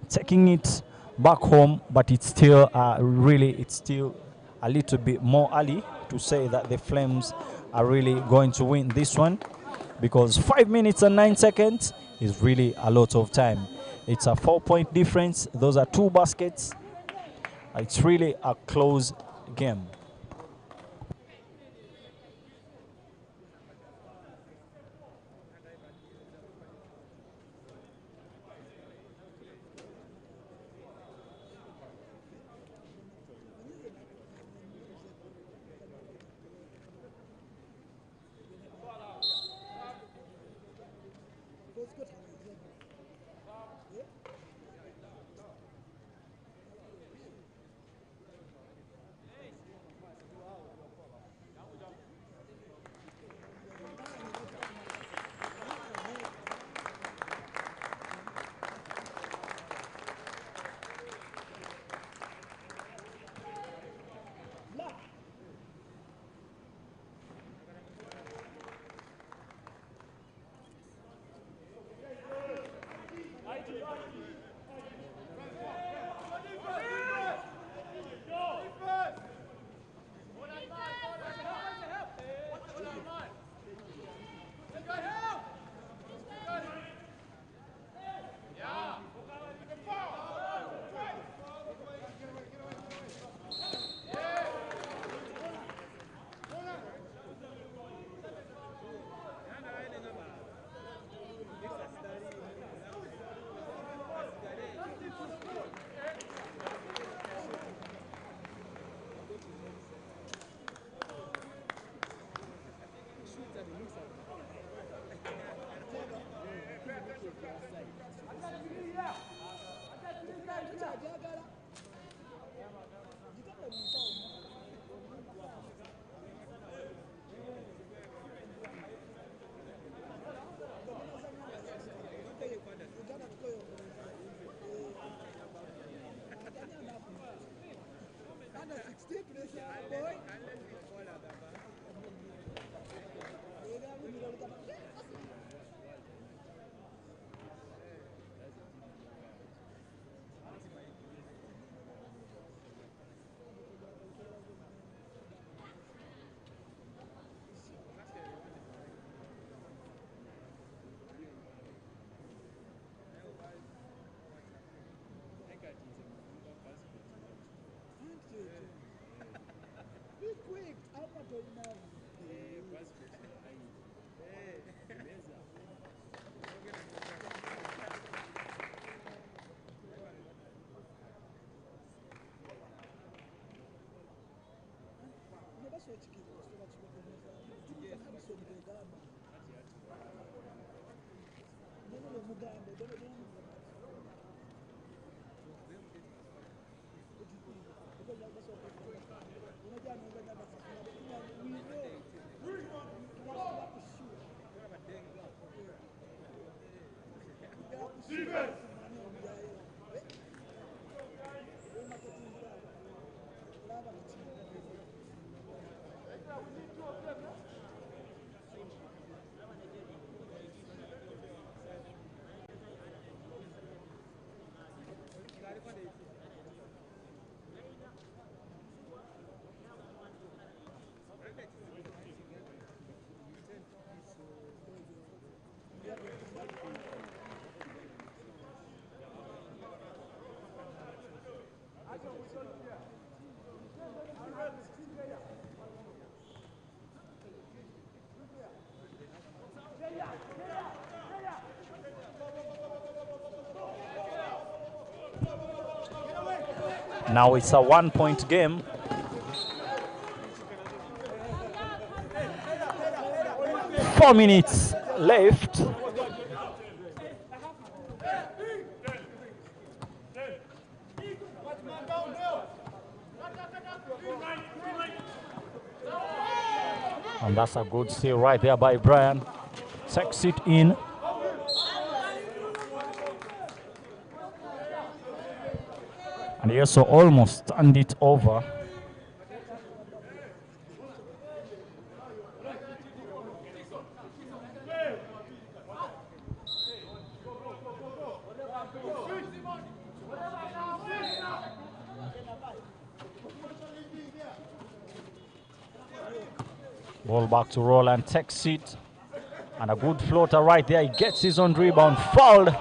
taking it back home, but it's still it's still a little bit more early to say that the Flames are really going to win this one, because 5 minutes and 9 seconds is really a lot of time. It's a 4-point difference. Those are 2 baskets. It's really a close game. Now it's a 1-point game. Four minutes left. And that's a good steal right there by Brian. Takes it in. And he also almost turned it over. Ball back to Roland, takes it. And a good floater right there. He gets his own rebound, fouled.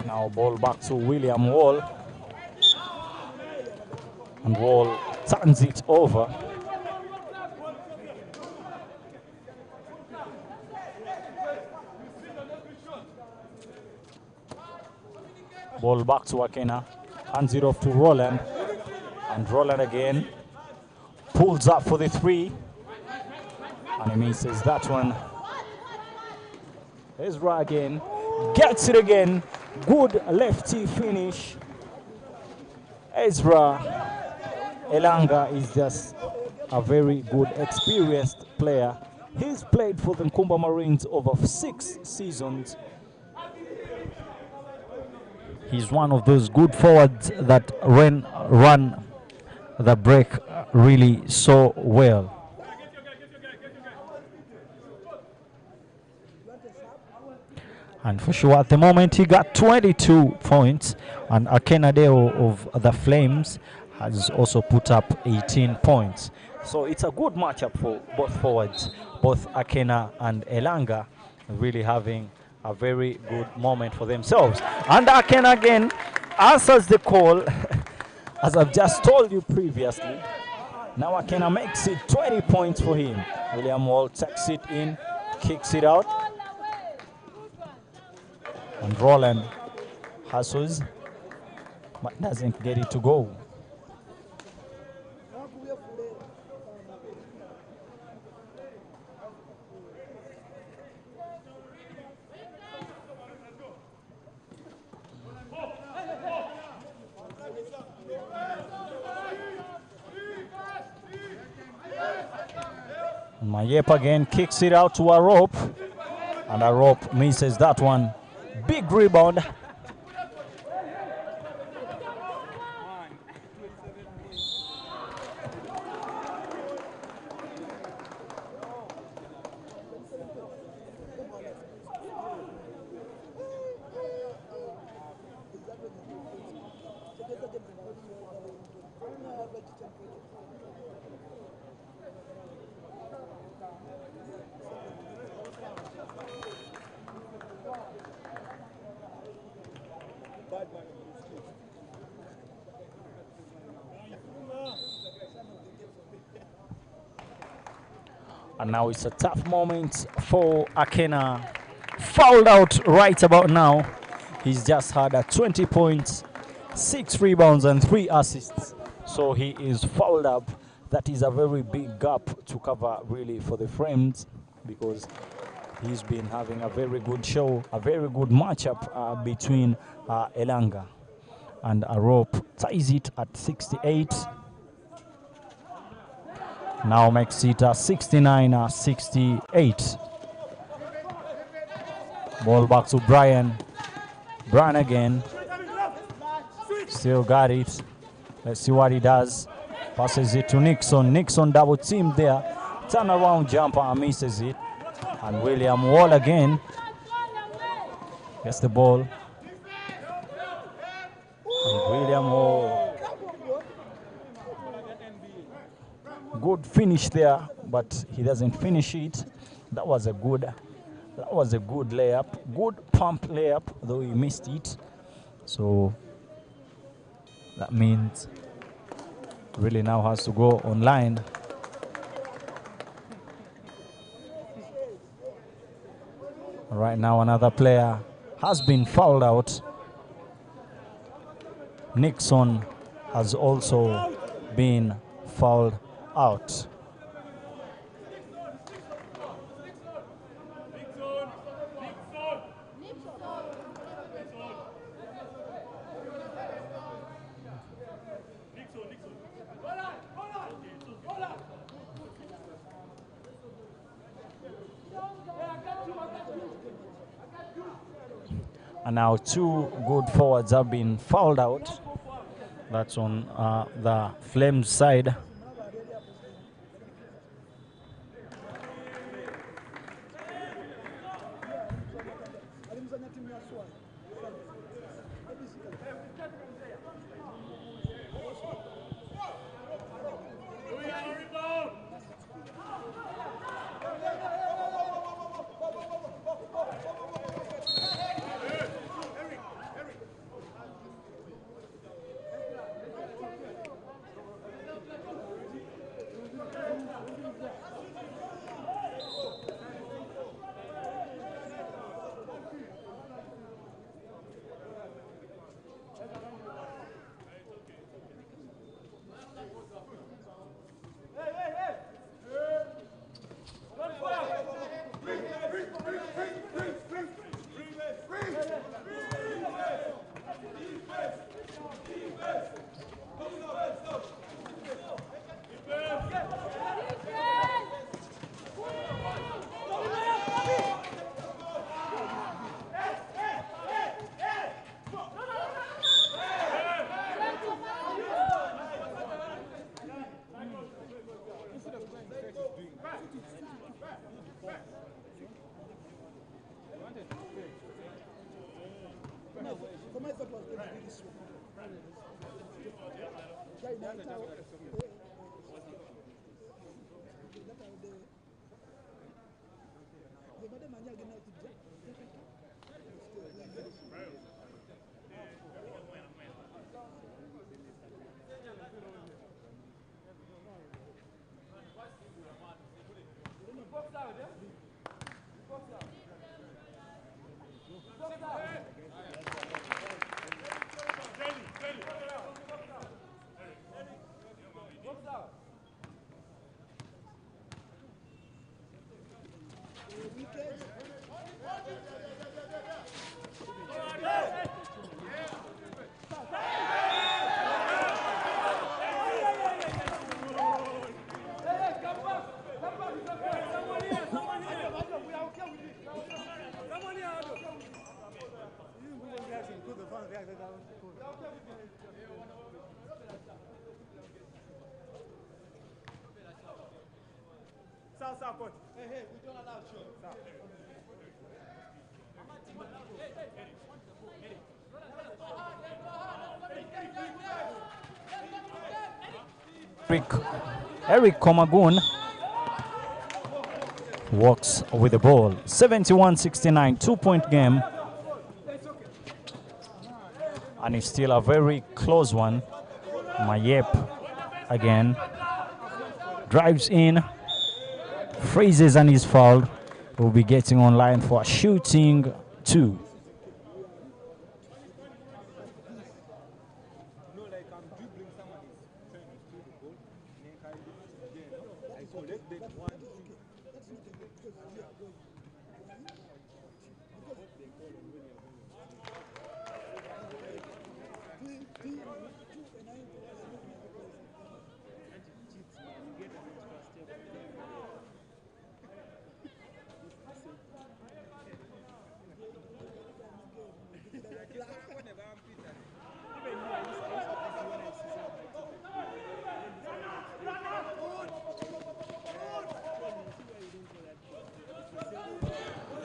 Now ball back to William Wall. And Wall turns it over. Ball back to Akena. Hands it off to Roland. And Roland again. Pulls up for the three. And he misses that one. Ezra again. Gets it again. Good lefty finish. Ezra Elanga is just a very good, experienced player. He's played for the Nkumba Marines over 6 seasons. He's one of those good forwards that run the break really so well. And for sure, at the moment, he got 22 points. And Akenadeo of the Flames has also put up 18 points. So it's a good matchup for both forwards, both Akena and Elanga, really having a very good moment for themselves. And Akena again answers the call, as I've just told you previously. Now Akena makes it 20 points for him. William Wall takes it in, kicks it out. And Roland hustles, but doesn't get it to go. Mayep again kicks it out to a rope, and a rope misses that one. Big rebound. And now it's a tough moment for Akena. Fouled out right about now. He's just had a 20 points, 6 rebounds and 3 assists. So he is fouled up. That is a very big gap to cover really for the Flames, because he's been having a very good show, a very good matchup between Elanga. And a rope ties it at 68. Now makes it 69-68. Ball back to Brian. Brian again. Still got it. Let's see what he does. Passes it to Nixon. Nixon double team there. Turn around jumper and misses it. And William Wall again. Gets the ball. And William Wall. Good finish there, but he doesn't finish it. That was a good layup. Good pump layup, though he missed it. So that means really now has to go online. Right now another player has been fouled out. Nixon has also been fouled out. And now two good forwards have been fouled out. That's on the Flames side. Eric Komagun walks with the ball. 71-69, 2-point game. And it's still a very close one. Mayep again drives in, freezes and is fouled. Will be getting online for shooting 2.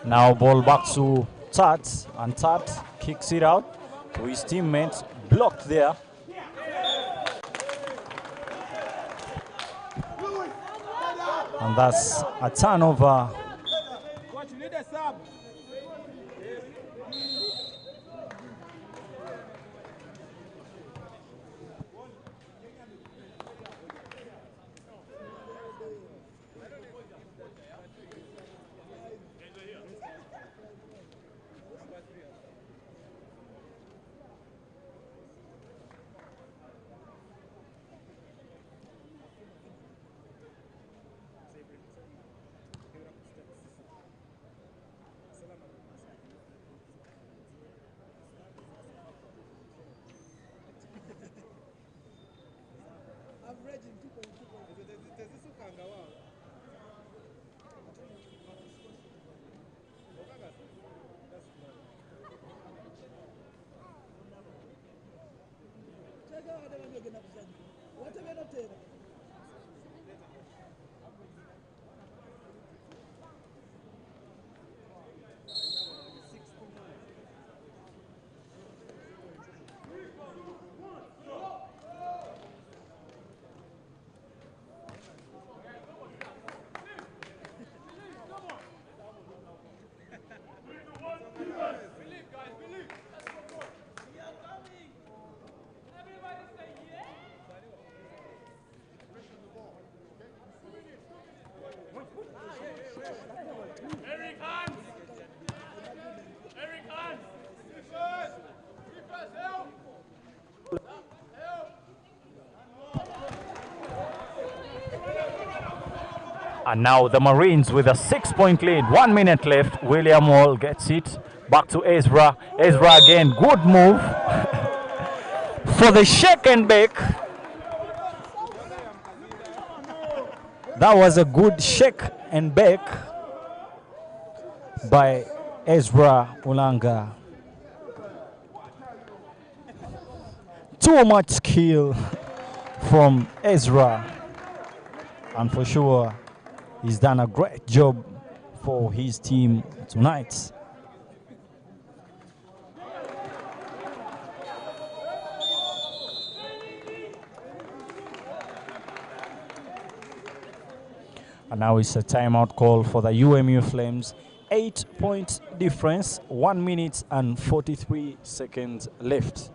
Now ball back to Tat, and Tat kicks it out to his teammates, blocked there. And that's a turnover. And now the Marines with a 6-point lead. 1 minute left. William Wall gets it. Back to Ezra. Ezra again. Good move for the shake and bake. That was a good shake and bake by Ezra Ulanga. Too much skill from Ezra. And for sure, he's done a great job for his team tonight. And now it's a timeout call for the UMU Flames. 8-point difference, 1 minute and 43 seconds left.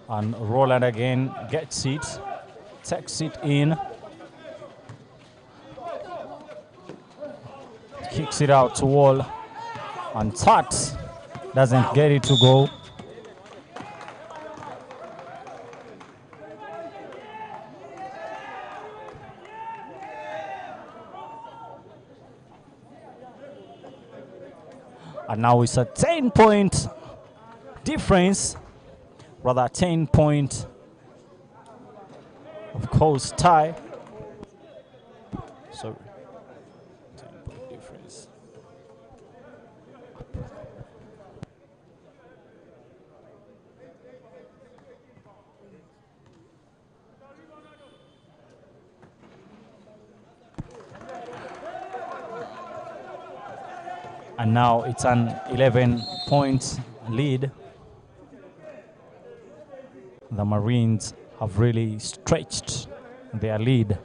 And Roland again gets it, takes it in, kicks it out to Wall, and Tat doesn't get it to go. And now it's a 10-point difference. Rather 10-point, of course, tie. Sorry, 10-point difference. And now it's an 11-point lead. The Marines have really stretched their lead.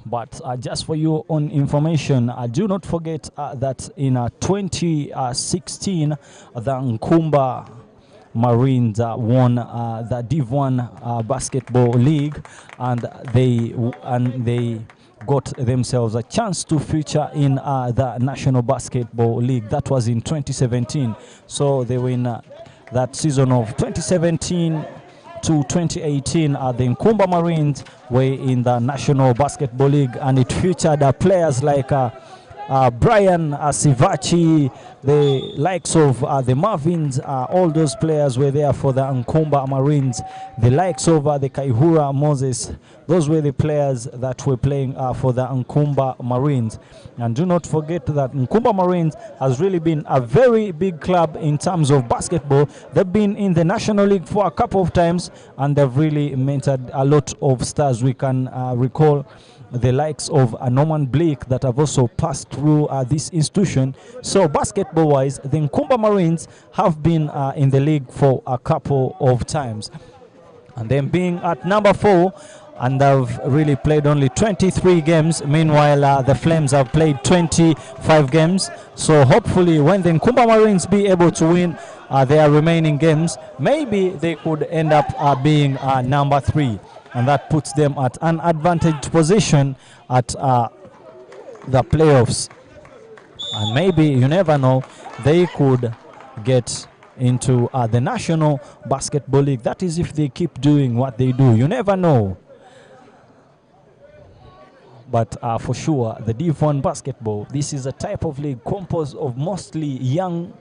But just for your own information, do not forget that in 2016, the Nkumba Marines won the Div 1 basketball league, and they got themselves a chance to feature in the National Basketball League. That was in 2017. So they were in that season of 2017 to 2018, the Nkumba Marines were in the National Basketball League, and it featured players like Brian Sivachi, the likes of the Marvins. All those players were there for the Nkumba Marines. The likes of the Kaihura Moses. Those were the players that were playing for the Nkumba Marines. And do not forget that Nkumba Marines has really been a very big club in terms of basketball. They've been in the National League for a couple of times, and they've really mentored a lot of stars. We can recall the likes of Norman Blake that have also passed through this institution. So basketball-wise, the Nkumba Marines have been in the league for a couple of times. And then being at number 4, and they've really played only 23 games. Meanwhile, the Flames have played 25 games. So hopefully when the Nkumba Marines be able to win their remaining games, maybe they could end up being number 3. And that puts them at an advantaged position at the playoffs. And maybe, you never know, they could get into the National Basketball League. That is if they keep doing what they do. You never know. But for sure, the Div1 basketball, this is a type of league composed of mostly young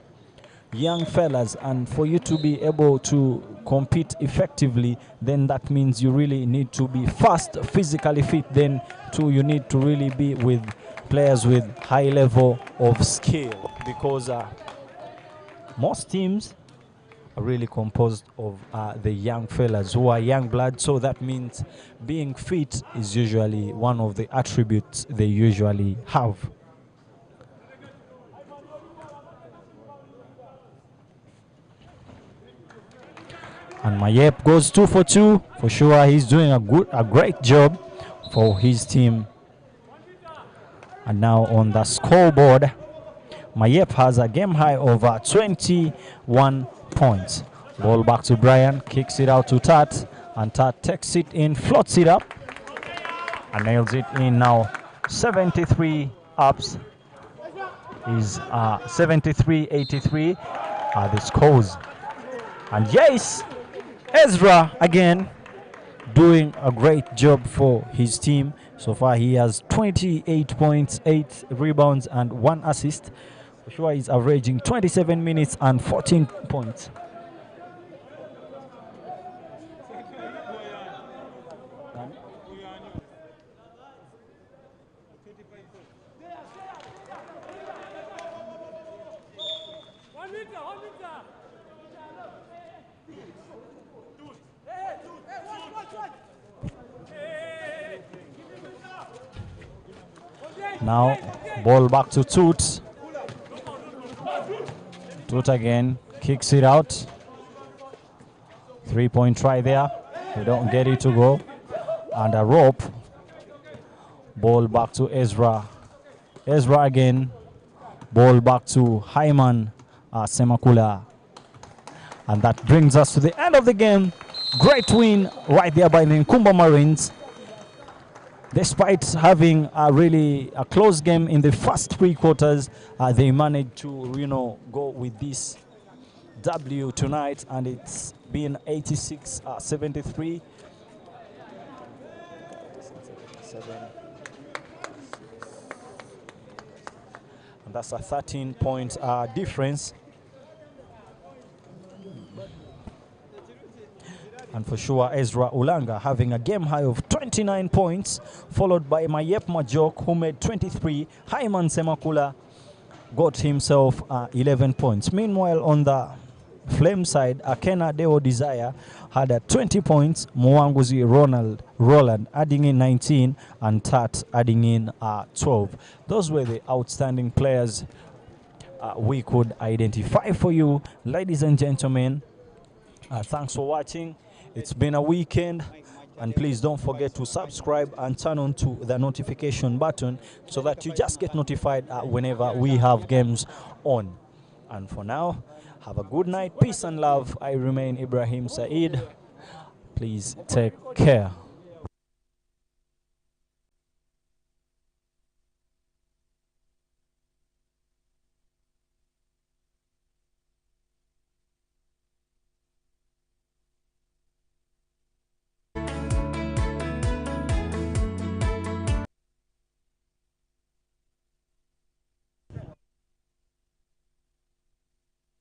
fellas, and for you to be able to compete effectively, then that means you really need to be fast, physically fit. Then too, you need to really be with players with high level of skill, because most teams are really composed of the young fellas who are young blood. So that means being fit is usually one of the attributes they usually have. And Mayep goes 2 for 2. For sure, he's doing a great job for his team. And now on the scoreboard, Mayep has a game high of 21 points. Ball back to Brian, kicks it out to Tat, and Tat takes it in, floats it up, and nails it in now. 73 ups is 73-83 the scores. And yes, Ezra again doing a great job for his team. So far he has 28 points, 8 rebounds and 1 assist. For sure he's averaging 27 minutes and 14 points. Now ball back to Toot. Toot again, kicks it out. 3-point try there. We don't get it to go. And a rope. Ball back to Ezra. Ezra again. Ball back to Hyman Semakula. And that brings us to the end of the game. Great win right there by the Nkumba Marines. Despite having a close game in the first 3 quarters, they managed to, go with this W tonight, and it's been 86-73. And that's a 13-point difference. And for sure, Ezra Ulanga having a game high of 29 points, followed by Mayep Majok, who made 23. Hyman Semakula got himself 11 points. Meanwhile, on the Flame side, Akena Deo Desire had 20 points. Mwanguzi Roland adding in 19, and Tat adding in 12. Those were the outstanding players we could identify for you, ladies and gentlemen. Thanks for watching. It's been a weekend, and please don't forget to subscribe and turn on to the notification button so that you just get notified whenever we have games on. And for now, have a good night, peace and love. I remain Ibrahim Said. Please take care.